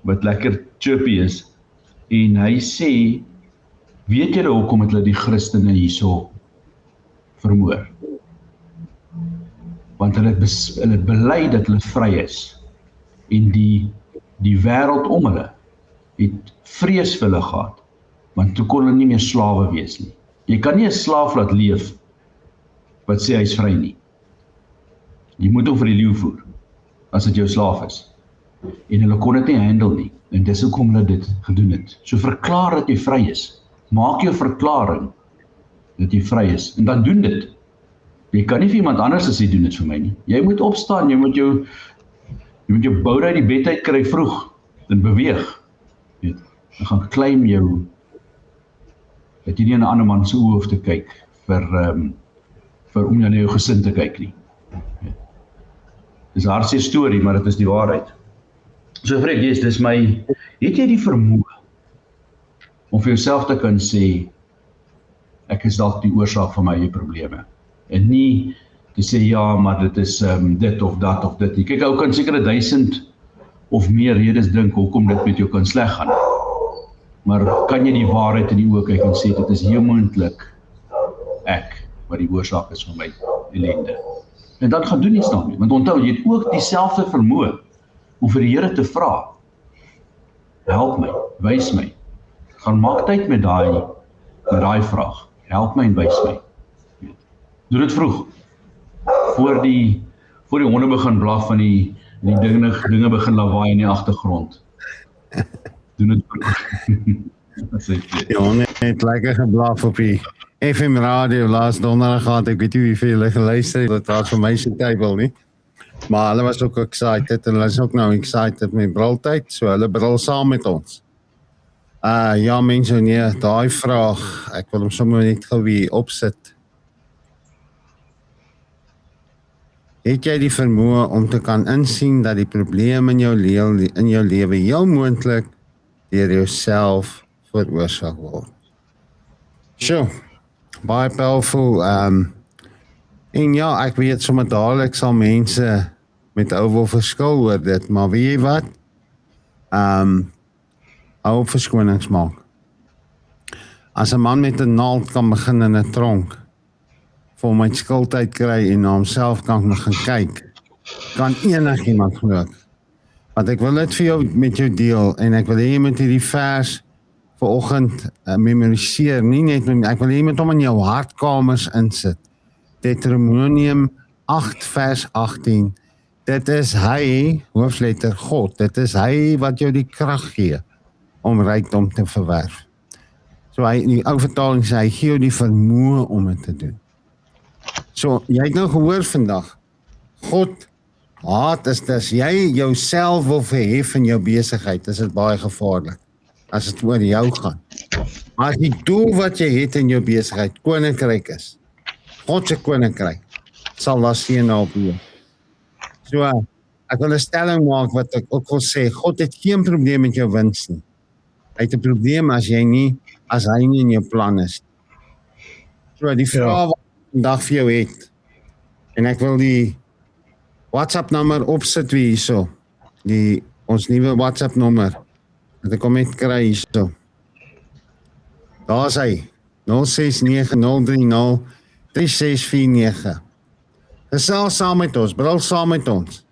wat lekker chirpy is. En hy sê, weet julle hoekom het hulle die Christene hierso vermoor? Want hulle het bely dat hulle vry is. En die wêreld om hulle het vrees vir hulle gehad, want toe kon hulle nie meer slawe wees nie. Jy kan nie 'n slaaf laat leef wat sê hy is vry nie. Jy moet hom vir die leeu voer, as dit jou slaaf is. En hulle kon dit nie handle nie, en dis hoekom hulle dit gedoen het. So verklaar dat jy vry is. Maak jou verklaring dat jy vry is, en dan doen dit. Jy kan nie vir iemand anders as jy doen dit vir my nie. Jy moet opstaan, jy moet jou bou uit die bed uit kry vroeg, en beweeg. Weet, dan gaan claim jou, dat jy nie in 'n ander man se oë hoef te kyk, om na jou gesin te kyk nie. Dis 'n hartseer storie, maar dit is die waarheid. So Fred, dis my, het jy die vermoë om vir jouself te kan sê, ek is dalk die oorsaak van my eie probleme, en nie te sê, ja, maar dit is dit of dat of dit nie. Kyk, ou kan seker 1000 of meer redes dink hoekom dit met jou kan sleg gaan. Maar kan jy die waarheid in die oë kyk en sê, dit is heel moontlik ek wat die oorsaak is van my ellende. En dan gaan doen iets daarmee, want onthou, jy het ook dieselfde vermoë om vir die Here te vra. Help my, wys my. Gaan maak tyd met daai vraag. Help my en wys my. Doe dit vroeg. Voor die honde begin blaf en die dinge begin lawaai in die agtergrond. Doen dit vroeg. Die honde het lekker geblaf op die FM radio laas donderdag gehad. Ek weet nie hoeveel hulle geluister het, dit was vir my se tyd nie. Maar hulle was ook excited en hulle is ook nou excited met brultyd, so hulle brul saam met ons. Ja mense, nee, daai vraag, ek wil hom sommer net gou weer opsit. Het jy die vermoë om te kan insien dat die probleme in jou lewe heel moontlik deur jouself veroorsaak word? Sjoe, baie powerful. En ja, ek weet sommer dadelik sal mense met ou wil verskil oor dit, maar weet jy wat? Hou op verskonings maak. As 'n man met 'n naald kan begin in 'n tronk, vir my skuld uitkry en na homself kan begin kyk, kan enigiemand glo. Want ek wil dit vir jou met jou deel en ek wil hê jy moet hierdie vers vanoggend memoriseer, nie net, ek wil hê jy moet hom in jou hartkamers insit. Deuteronomium 8 vers 18. Dit is hy, hoofletter God, dit is hy wat jou die krag gee om rykdom te verwerf. So hy, die ou vertaling sê, hy gee jou die vermoë om dit te doen. So, jy het nou gehoor vandag, God haat is dis, jy jouself wil verhef in jou besigheid, is dit baie gevaarlik, as dit oor jou gaan. Maar as die doel wat jy het in jou besigheid, koninkryk is, God se koninkryk, sal daar seën op jou. So, ek wil 'n stelling maak wat ek ook wil sê, God het geen probleem met jou wins nie. Hy het 'n probleem as hy nie in jou plan is. So, die vraag wat ek vandag vir jou het, en ek wil die WhatsApp nommer opsit wie hierso, ons nuwe WhatsApp nommer, dat ek hom net kry hierso. Daar is hy, 0690303649. Gesels saam met ons, brul saam met ons.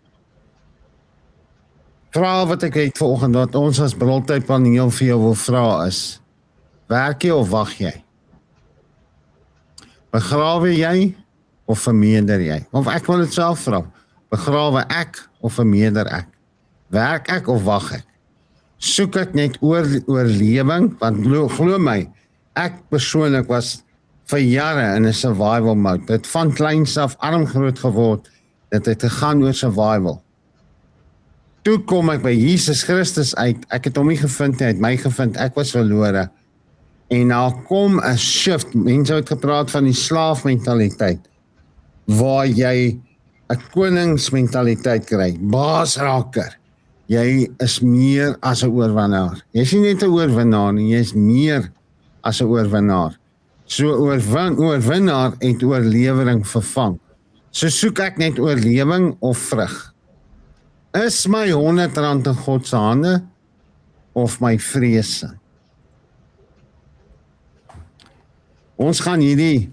Vraag wat ek het vanoggend, wat ons as Briltydpaneel vir jou wil vra is, werk jy of wag jy? Begrawe jy of vermeerder jy? Of ek wil dit self vra, begrawe ek of vermeerder ek? Werk ek of wag ek? Soek ek net oorlewing, want glo my, ek persoonlik was vir jare in 'n survival mode. Dit van kleins af arm groot geword, dit het gegaan oor survival. Toe kom ek by Jesus Christus uit, ek het hom nie gevind, hy het my gevind, ek was verlore. En daar kom 'n shift, mense het gepraat van die slaafmentaliteit, waar jy 'n koningsmentaliteit kry, baasraker. Jy is meer as 'n oorwinnaar. Jy is nie net 'n oorwinnaar nie, jy is meer as 'n oorwinnaar. So oorwinnaar het oorlewering vervang. So soek ek net oorlewing of vrug. Is my R100 in God se hande of my vrese? Ons gaan hierdie,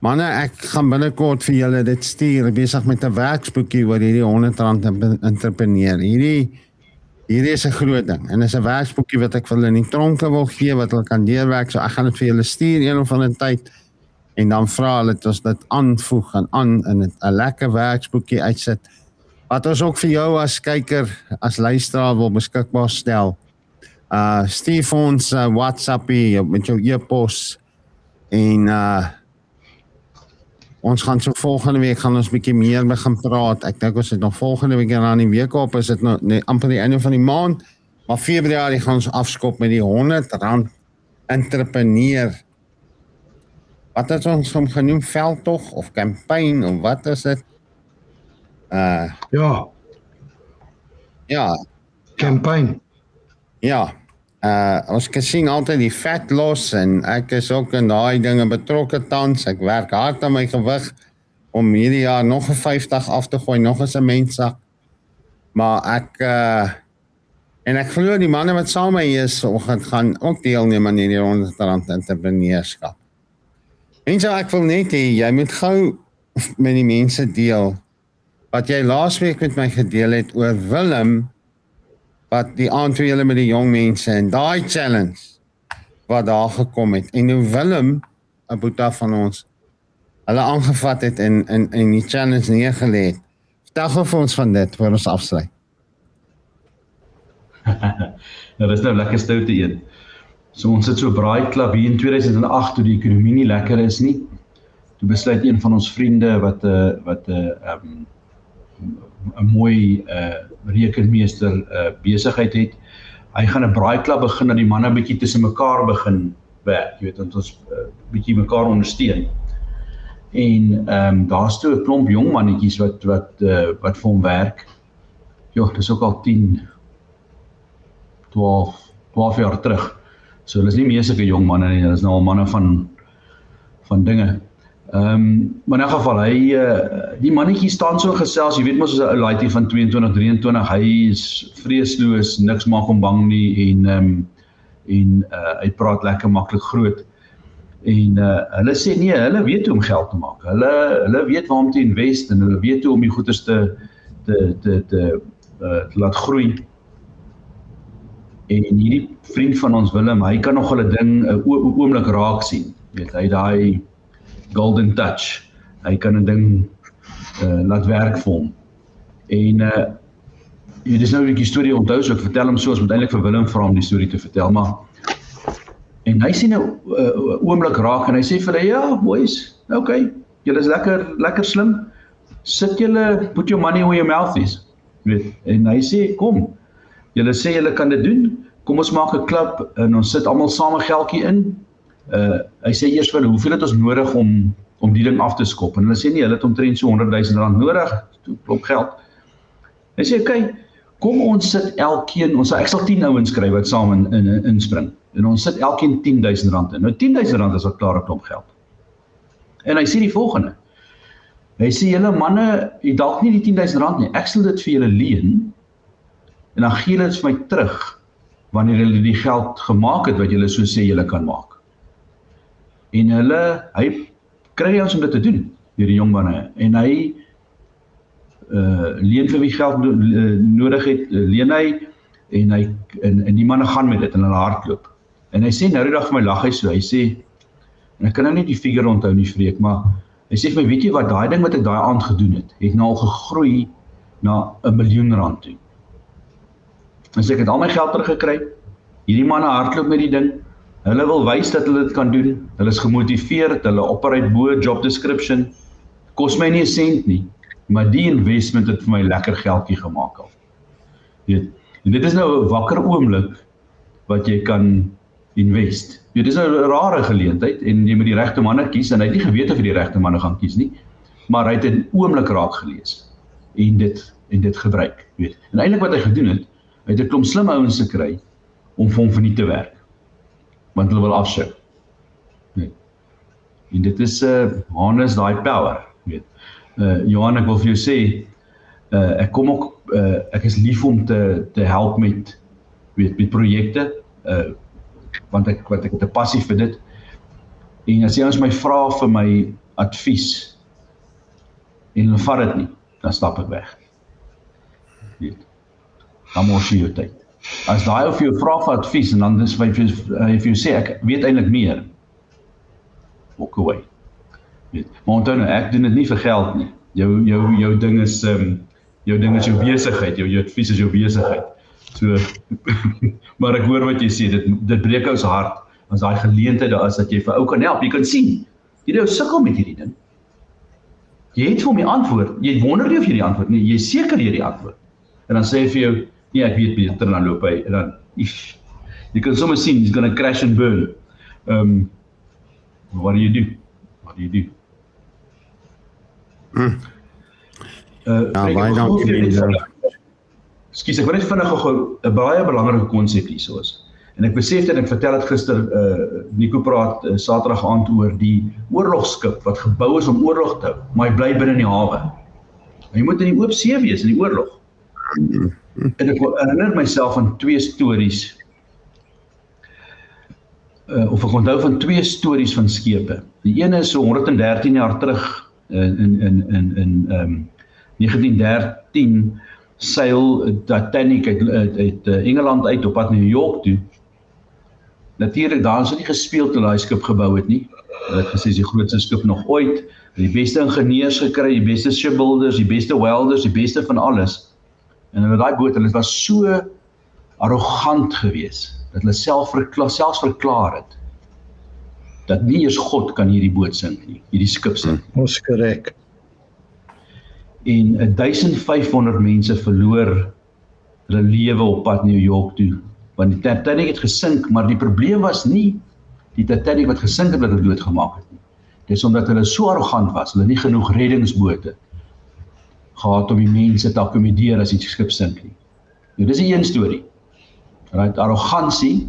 manne, ek gaan binnekort vir julle dit stuur, besig met 'n werksboekie oor hierdie R100 entrepreneur. Hierdie is 'n groot ding, en is 'n werksboekie wat ek vir hulle in die tronke wil gee, wat hulle kan deurwerk, so ek gaan dit vir julle stuur een of ander tyd, en dan vra hulle dat ons dit aanvoeg en in 'n lekker werksboekie uitsit, wat ons ook vir jou as kyker, as luisteraar wil beskikbaar stel. Stuur vir ons WhatsAppie met jou e-pos, en ons gaan so volgende week gaan ons bietjie meer begin praat. Ek dink ons het nog volgende week en aan die week op, is dit nog amper die einde van die maand, maar Februarie gaan ons afskop met die R100 entrepreneur. Wat het ons hom genoem, veldtog of campaign of wat is dit? Ja, Campaign. ja. Ons kan sien altyd die vet los, en ek is ook in daai dinge betrokke tans. Ek werk hard aan my gewig om hierdie jaar nog 'n 50 af te gooi, nog 'n sementsak. Maar ek glo die manne wat saam met my is vanoggend gaan ook deelneem aan hierdie R100 entrepreneurskap. En so ek wil net hê jy moet gou met die mense deel wat jy laasweek met my gedeel het oor Willem, wat die aand toe julle met die jong mense en daai challenge wat daar gekom het, en hoe Willem, 'n boeta van ons, hulle aangevat het en die challenge neergelê het. Vertel gou vir ons van dit, voor ons afsluit. Nou, dis nou lekker stoute een. So ons het so braaiklub hier in 2008, toe die ekonomie nie lekker is nie. Toe besluit een van ons vriende wat 'n mooi rekenmeester besigheid het. Hy gaan 'n braaiklub begin, dat die manne bietjie tussen mekaar begin werk, jy weet, dat ons bietjie mekaar ondersteun. En daar's toe 'n klomp jong mannetjies wat vir hom werk. Ja, dis ook al 10, 12 jaar terug. So hulle is nie meer sulke jong manne nie, hulle is nou al manne van dinge. Maar in 'n geval, die mannetjie staan so gesels, jy weet mos as 'n ou laaitie van 22, 23, hy is vreesloos, niks maak hom bang nie en hy praat lekker maklik groot. En hulle sê nee, hulle weet hoe om geld te maak. Hulle weet waar om te invest en hulle weet hoe om die goeders te laat groei. En hierdie vriend van ons Willem, hy kan nog 'n ding 'n oomblik raak sien. Weet, hy daai golden touch. Hy kan 'n ding laat werk vir hom. En dis nou 'n bietjie storie onthou, so ek vertel hom so, ons moet eintlik vir Willem vra om die storie te vertel, maar en hy sien 'n oomblik raak en hy sê vir hulle, ja, boys, okay, julle is lekker slim. Sit julle, put your money where your mouth is. Weet, en hy sê, kom, julle sê julle kan dit doen, kom ons maak 'n klub en ons sit almal saam 'n geldjie in. Hy sê eers vir hulle, hoeveel het ons nodig om die ding af te skop? En hulle sê nie, hulle het omtrent so R100,000 nodig, klop geld. Hy sê, okay, kom ons sit elkeen, ek sal 10 ouens kry wat saam inspring. En ons sit elkeen R10,000 in. Nou R10,000 is al klaar 'n klomp geld. En hy sê die volgende. Hy sê, julle manne, jy dalk nie die R10,000 nie, ek sal dit vir julle leen, en dan gee julle dit vir my terug, wanneer julle die geld gemaak het, wat julle so sê julle kan maak. En hy kry ons om dit te doen, die jong manne, en hy leen vir wie geld nodig het, leen hy, en die manne gaan met dit, en hulle hardloop. En hy sê, nou die dag vir my lag hy so, hy sê, en ek kan nou nie die figure onthou nie vreek, maar hy sê vir my, weet jy wat, daai ding wat ek daai aand gedoen het nou al gegroei na R1,000,000 toe. En sê, ek het al my geld teruggekry, hierdie manne hardloop met die ding, hulle wil wys dat hulle dit kan doen, hulle is gemotiveerd, hulle operate bo job description, kos my nie 'n sent nie, maar die investment het vir my lekker geldjie gemaak al. Weet, en dit is nou 'n wakker oomblik, wat jy kan invest. Dit is nou 'n rare geleentheid, en jy moet die regte manne kies, en hy het nie geweet of hy die regte manne gaan kies nie, maar hy het 'n oomblik raak gelees, en dit gebruik, weet. En eintlik wat hy gedoen het, hy het 'n klomp slim ouens gekry, om vir hom verniet te werk, want hulle wil afskrik. En dit is harness daai power, weet. Johan, ek wil vir jou sê, ek is lief om te help met projekte, want ek het 'n passie vir dit. En as jy ons my vra vir my advies, en hulle vat dit nie, dan stap ek weg. Weet. Dan mors jy jou tyd. As daai ou vir jou vra vir advies, en dan is hy vir jou sê, ek weet eintlik meer, walk away. Weet. Maar onthou nou, ek doen dit nie vir geld nie. Jou ding is jou besigheid, jou advies is jou besigheid. So, maar ek hoor wat jy sê, dit breek ou se hart, as daai geleentheid daar is, dat jy vir ou kan help, jy kan sien, hierdie ou sukkel met hierdie ding. Jy het vir hom die antwoord, jy wonder nie of jy die antwoord nie, jy is seker jy die antwoord. En dan sê hy vir jou, nee, ek weet beter, en dan loop hy, en dan, jy kan sommer sien, he's gonna crash and burn. What do you do? Baie dankie. Ekskuus, ek wil net vinnig gou 'n baie belangrike konsep hierso is. En ek besef dit, ek vertel dit gister, Nico praat Saterdag aand oor die oorlogskip wat gebou is om oorlog te hou, maar hy bly binne in die hawe. Hy moet in die oop see wees in die oorlog. En ek herinner myself aan 2 stories, of ek onthou van 2 stories van skepe. Die ene is so 113 jaar terug, in 1913, seil Titanic uit Engeland uit op pad New York toe. Natuurlik, daar is nie gespeel toe daai skip gebou het nie. Hulle het gesê, is die grootste skip nog ooit, die beste ingenieurs gekry, die beste shipbuilders, die beste welders, die beste van alles. En hulle daai boot, hulle was so arrogant gewees, dat hulle selfs verklaar het, dat nie eers God kan hierdie boot sink nie, hierdie skip sink. Ons korrek. En 1500 mense verloor hulle lewe op pad New York toe, want die Titanic het gesink, maar die probleem was nie die Titanic wat gesink het wat het doodgemaak het nie. Dis omdat hulle so arrogant was, hulle nie genoeg reddingsbote gehad om die mense te akkommodeer as die skip sink nie. Nou, dis die een storie. Right, arrogansie.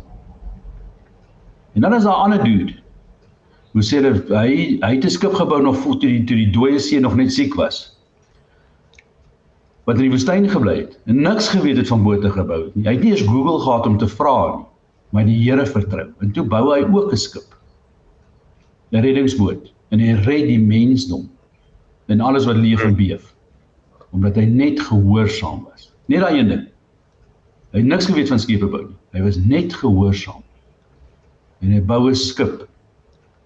En dan is daar 'n ander dude. Hoe sê hy het 'n skip gebou nog toe die dooie seun nog net siek was. Wat in die woestyn gebly het en niks geweet het van bote gebou het nie. Hy het nie eens Google gehad om te vra nie, maar die Here vertrou. En toe bou hy ook 'n skip. 'n reddingsboot. En hy red die mensdom en alles wat leef en beef. Omdat hy net gehoorsaam was. Net daai een ding. Hy het niks geweet van skepe bou nie. Hy was net gehoorsaam. En hy bou 'n skip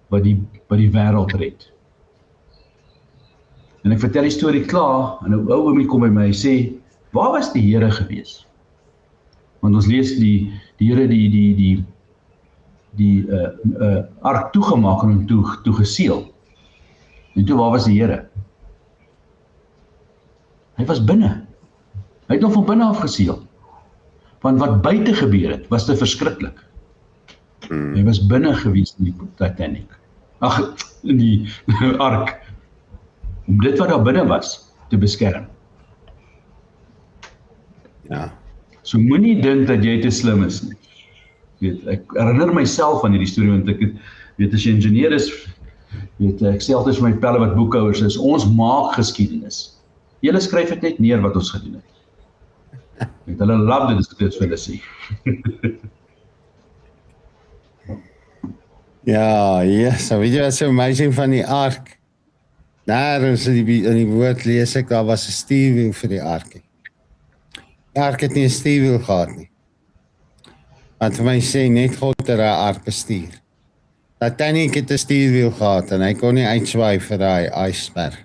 wat die wêreld red. En ek vertel die storie klaar, en 'n ou oomie kom by my en sê, waar was die Here gewees? Want ons lees die Here die ark toegemaak en hom toe geseël. En toe, waar was die Here? Hy was binne. Hy het hom van binne af geseël. Want wat buite gebeur het, was te verskriklik. Hy was binne gewees in die Titanic. In die ark. Om dit wat daar binne was, te beskerm. Ja. So moenie dink dat jy te slim is nie. Weet, ek herinner myself aan hierdie storie, want ek weet, as jy ingenieur is, weet, ek sê altyd vir my pelle wat boekhouers is, ons maak geskiedenis. Julle skryf dit net neer wat ons gedoen het. Weet, hulle love dit, as ek dit vir hulle sê. Ja, yes, so weet jy wat so amazing van die ark? Daar is in die woord lees ek, daar was 'n stuurwiel vir die ark. Die ark het nie 'n stuurwiel gehad nie. Want vir my sê net God het daai ark bestuur. Titanic het 'n stuurwiel gehad en hy kon nie uitswaai vir daai ijsberg.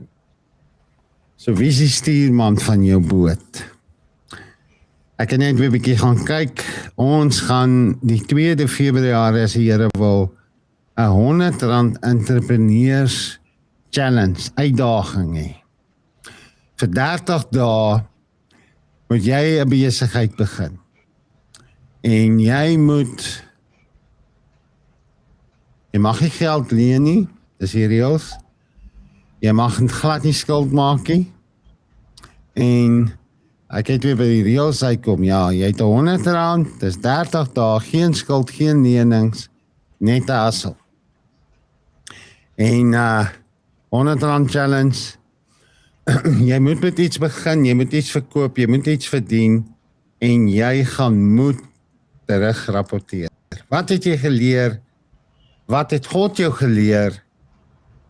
So wie is die stuurman van jou boot? Ek het net weer 'n bietjie gaan kyk. Ons gaan die 2de Februarie as die Here wil 'n R100 entrepreneurs challenge, uitdaging hê. Vir 30 dae moet jy 'n besigheid begin. En jy mag nie geld leen nie, dis die reëls. Jy mag glad nie skuld maak nie. En ek het weer by die reëls uitkom, ja, jy het R100, dis 30 dae, geen skuld, geen lenings, net 'n hustle. En R100 challenge, jy moet met iets begin, jy moet iets verkoop, jy moet iets verdien, en jy moet terug rapporteer. Wat het jy geleer? Wat het God jou geleer?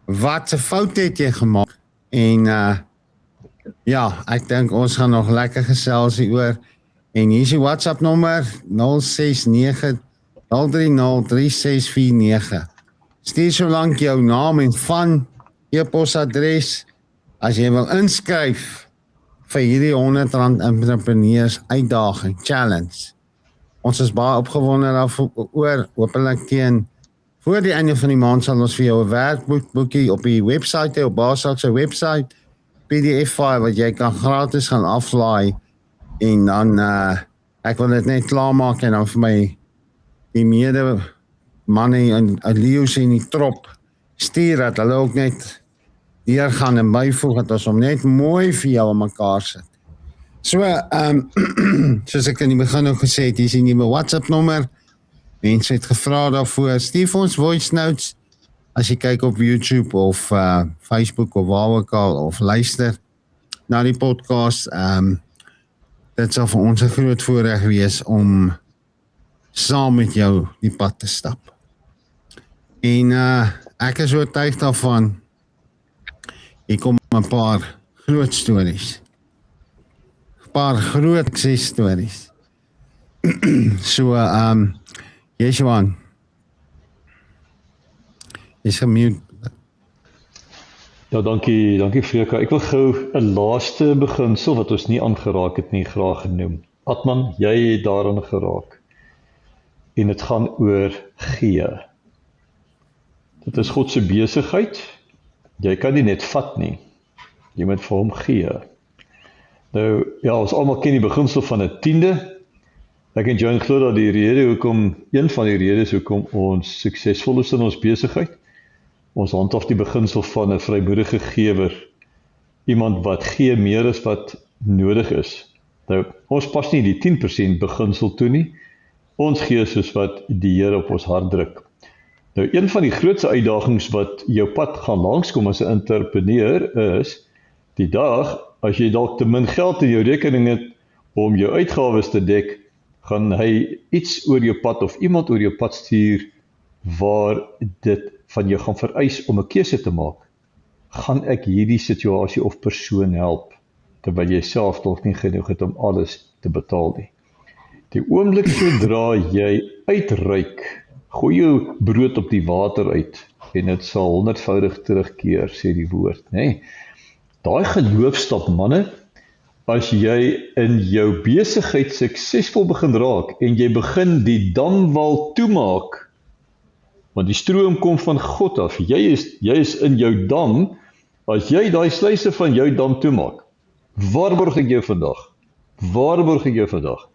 Wat se foute het jy gemaak? En ja, ek dink ons gaan nog lekker gesels hieroor. En hier is die WhatsApp nommer 069 030 3649. Stuur so lank jou naam en van e-posadres as jy wil inskryf vir hierdie R100 entrepreneurs uitdaging, challenge. Ons is baie opgewonde daaroor, hopelik teen voor die einde van die maand sal ons vir jou 'n werkboekie op die website, op Basak se website, PDF-file wat jy kan gratis gaan aflaai en dan ek wil dit net klaarmaak en dan vir my die mede manne en Leeu's in die trop stuur dat hulle ook net hier gaan en byvoeg dat ons hom net mooi vir jou aan mekaar sit. So, soos ek in die begin ook gesê het, hier is die nuwe WhatsApp nommer. Mense het gevra daarvoor. Stuur vir ons voice notes as jy kyk op YouTube of Facebook of waar ook al of luister na die podcast. Dit sal vir ons 'n groot voorreg wees om saam met jou die pad te stap. En ek is oortuig daarvan. Hier kom 'n paar groot stories. 'n Paar groot suksesstories. So, Yeshwan. Is gemute. Ja, dankie Freka. Ek wil gou 'n laaste beginsel wat ons nie aangeraak het nie graag genoem. Atman, jy het daaraan geraak. En dit gaan oor gee. Dit is God se besigheid. Jy kan nie net vat nie. Jy moet vir hom gee. Nou, ja, ons almal ken die beginsel van 'n 10de. Ek en John glo dat een van die redes hoekom ons suksesvol is in ons besigheid, Ons handhaaf die beginsel van 'n vrymoedige gewer, iemand wat gee meer as wat nodig is. Nou, ons pas nie die 10% beginsel toe nie, ons gee soos wat die Here op ons hart druk. Nou, een van die grootste uitdagings wat jou pad gaan langskom as 'n entrepreneur is, die dag, as jy dalk te min geld in jou rekening het om jou uitgawes te dek, gaan hy iets oor jou pad of iemand oor jou pad stuur waar dit van jou gaan vereis om 'n keuse te maak. Gaan ek hierdie situasie of persoon help, terwyl jy self dalk nie genoeg het om alles te betaal nie. Die oomblik sodra jy uitreik, gooi jou brood op die water uit en dit sal 100voudig terugkeer, sê die woord, nê? Daai geloofstap, manne, as jy in jou besigheid suksesvol begin raak en jy begin die damwal toemaak, want die stroom kom van God af, jy is in jou dam, as jy daai sluise van jou dam toemaak, waarborg ek jou vandag? Waarborg ek jou vandag?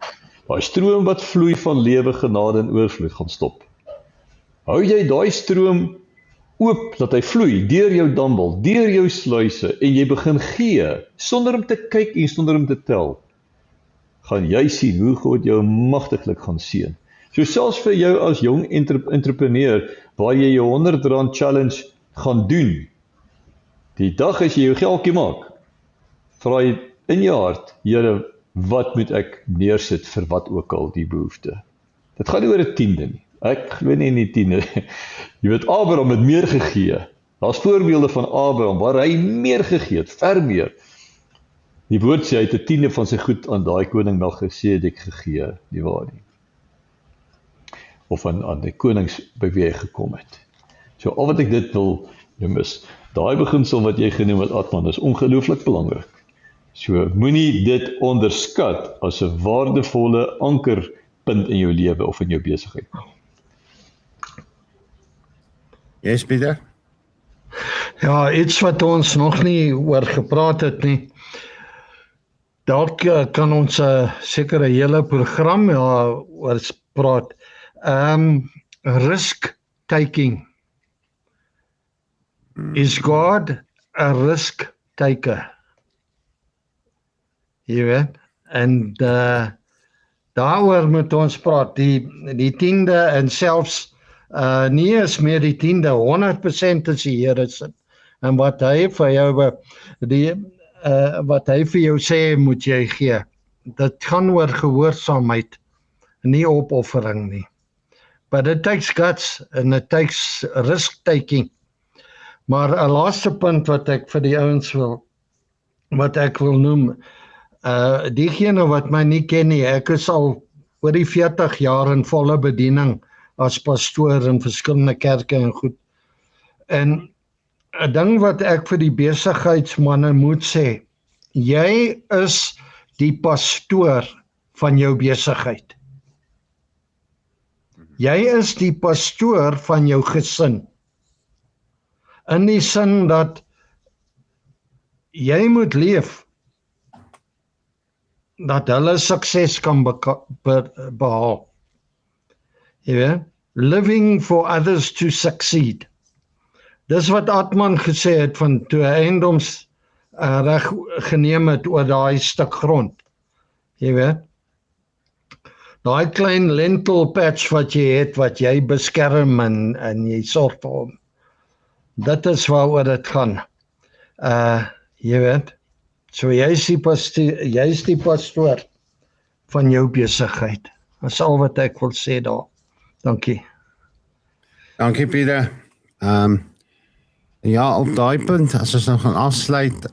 Daai stroom wat vloei van lewe, genade en oorvloed gaan stop. Hou jy daai stroom oop, dat hy vloei, deur jou damwal, deur jou sluise, en jy begin gee, sonder om te kyk en sonder om te tel, gaan jy sien hoe God jou magtiglik gaan seën. So selfs vir jou as jong entrepreneur, waar jy jou R100 challenge gaan doen, die dag as jy jou geldjie maak, vra jy in jou hart, Here, wat moet ek neersit vir wat ook al die behoefte? Dit gaan nie oor 'n tiende nie. Ek glo nie in die tiende. Jy weet, Abraham het meer gegee. Daar's voorbeelde van Abraham waar hy meer gegee het, ver meer. Die woord sê hy het 'n tiende van sy goed aan daai koning Melchisedek gegee, nie waar nie. Of aan die konings by wie hy gekom het. So al wat ek dit wil mis, daai beginsel wat jy genoem het, Atman, is ongelooflik belangrik. So moenie dit onderskat as 'n waardevolle ankerpunt in jou lewe of in jou besigheid. Yes, Pieter? Ja, iets wat ons nog nie oor gepraat het nie. Dalk kan ons seker 'n hele program oor praat. Risk taking. Is God a risk taker? Jy weet, en daaroor moet ons praat, die tiende en selfs nie is meer die tiende, 100% is die Here se. En wat hy vir jou wat hy vir jou sê, moet jy gee. Dit gaan oor gehoorsaamheid, nie opoffering nie. But it takes guts and it takes risk taking. Maar 'n laaste punt wat ek vir die ouens wil noem, diegene wat my nie ken nie, ek is al oor die 40 jaar in volle bediening as pastoor in verskillende kerke en goed. En 'n ding wat ek vir die besigheidsmanne moet sê, jy is die pastoor van jou besigheid. Jy is die pastoor van jou gesin. In die sin dat jy moet leef dat hulle sukses kan behaal. Jy weet, living for others to succeed. Dis wat Atman gesê het van toe hy eiendoms reg geneem het oor daai stuk grond. Jy weet, daai klein lentil patch wat jy het, wat jy beskerm en jy sorg vir hom. Dit is waaroor dit gaan. Jy weet, so jy is die pastoor van jou besigheid. Dat is al wat ek wil sê daar. Dankie. Dankie, Pieter. Ja, op daai punt, as ons nou gaan afsluit,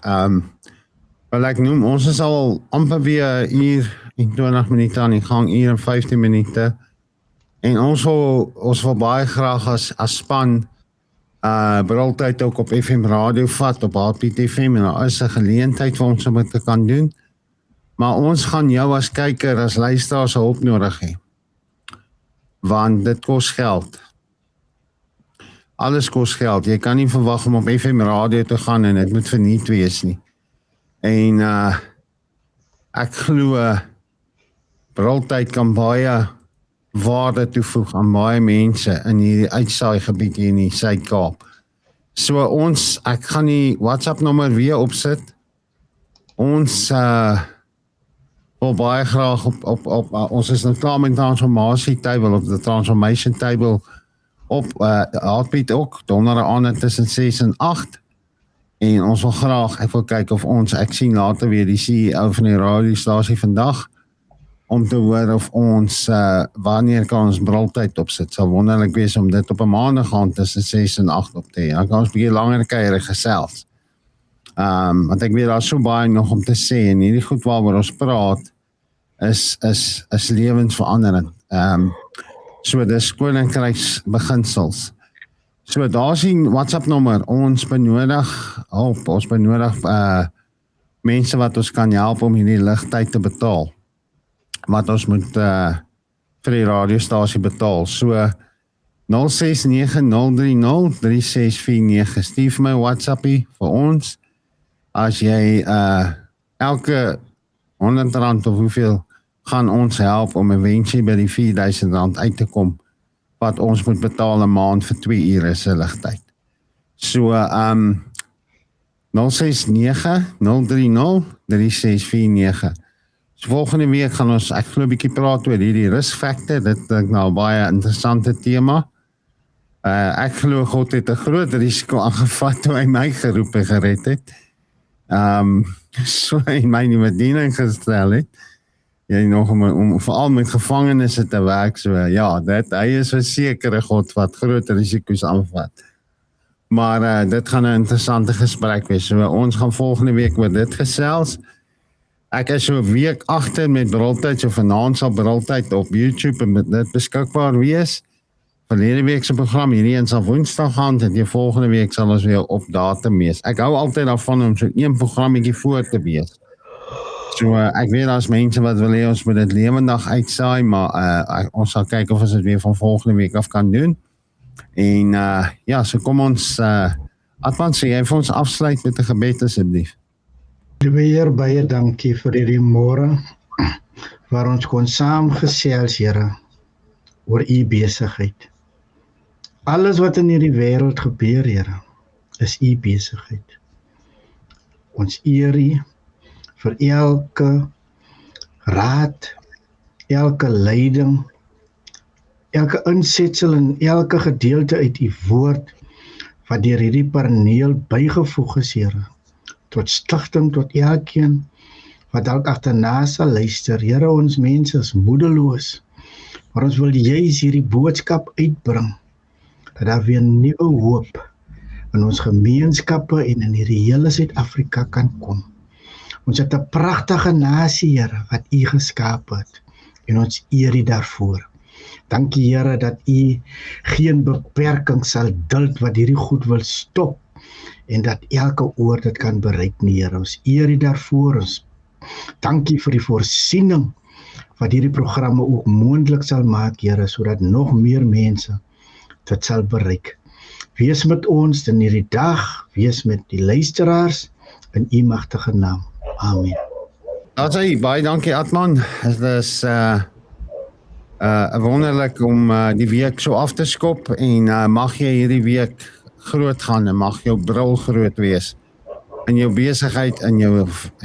wil ek noem, ons is al amper weer 1 uur en 20 minute aan die gang, 1 uur en 15 minute. En ons wil baie graag as span briltyd ook op FM radio vat, op Heartbeat FM, en daar is 'n geleentheid vir ons om dit te kan doen. Maar ons gaan jou as kyker, as luisteraar se hulp nodig hê. Want dit kos geld. Alles kos geld. Jy kan nie verwag om op FM radio te gaan en dit moet verniet wees nie. En ek glo briltyd kan baie waarde toevoeg aan baie mense in hierdie uitsaai gebied hier in die Suid-Kaap. So ek gaan die WhatsApp nommer weer opsit. Ons wil baie graag op ons is nou klaar met transformasie table op die transformation table op Heartbeat ook, donderdag aand tussen 6 en 8. En ons wil graag, ek wil kyk of ek sien later weer die CEO van die radiostasie vandag, om te hoor of ons, wanneer kan ons briltyd opsit. Sal wonderlik wees om dit op 'n maandag aand tussen 6 en 8 op te hê. Dan kan ons 'n bietjie langer kuiere gesels. Want ek weet daar so baie nog om te sê, en hierdie goed waaroor ons praat, is lewensverandering. So dis koninkryks beginsels. So daar is die WhatsApp nommer, ons benodig hulp, ons benodig mense wat ons kan help om hierdie ligtyd te betaal, wat ons moet vir die radiostasie betaal. So 0690303649, stuur vir my WhatsAppie vir ons, as jy elke R100 of hoeveel gaan ons help om eventually by die R4000 uit te kom, wat ons moet betaal 'n maand vir 2 ure se ligtyd. So 0690303649. So volgende week gaan ons, ek glo 'n bietjie praat oor hierdie risk factor, dit is nou baie interessante tema. Ek glo God het 'n groot risiko aangevat toe hy my geroep en gered het. So hy my nie met bediening gestel het. Jy nog om veral met gevangenes te werk, so ja, hy is 'n sekere God wat groot risiko's aanvat. Maar dit gaan 'n interessante gesprek wees. So ons gaan volgende week oor dit gesels. Ek is so 'n week agter met briltyd, so vanaand sal briltyd op YouTube en dit beskikbaar wees. Verlede week se program, hierdie een sal Woensdag gaan, en die volgende week sal ons weer op datum wees. Ek hou altyd daarvan om so een programmetjie voor te wees. So ek weet daar's mense wat wil hê ons moet dit lewendig uitsaai, maar ons sal kyk of ons dit weer van volgende week af kan doen. En ja, so kom ons Atman, sê jy vir ons afsluit met 'n gebed asseblief. Heer, baie dankie vir hierdie môre waar ons kon saam gesels, Here, oor u besigheid. Alles wat in hierdie wêreld gebeur, Here, is u besigheid. Ons eer u vir elke raad, elke leiding, elke insetsel en elke gedeelte uit u woord wat deur hierdie paneel bygevoeg is, Here, tot stigting tot elkeen wat dalk agterna sal luister. Here, ons mense is moedeloos, maar ons wil juis hierdie boodskap uitbring, dat daar weer nuwe hoop in ons gemeenskappe en in hierdie hele Suid-Afrika kan kom. Ons het 'n pragtige nasie, Here, wat u geskaap het, en ons eer u daarvoor. Dankie, Here, dat u geen beperking sal duld wat hierdie goed wil stop, en dat elke oor dit kan bereik nie, Here. Ons eer u daarvoor. Ons dankie vir die voorsiening wat hierdie programme ook moontlik sal maak, Here, sodat nog meer mense dit sal bereik. Wees met ons in hierdie dag, wees met die luisteraars in u magtige naam. Amen. Daar's baie dankie Atman. Dit is wonderlik om die week so af te skop, en mag jy hierdie week groot gaan en mag jou bril groot wees in jou besigheid, in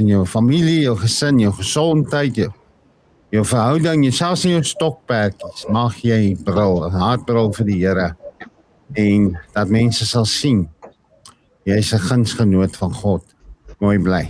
jou familie, jou gesin, jou gesondheid, jou verhouding, selfs in jou stokperdjies, mag jy bril, 'n hartbril vir die Here, en dat mense sal sien, jy is 'n gunsgenoot van God. Mooi bly.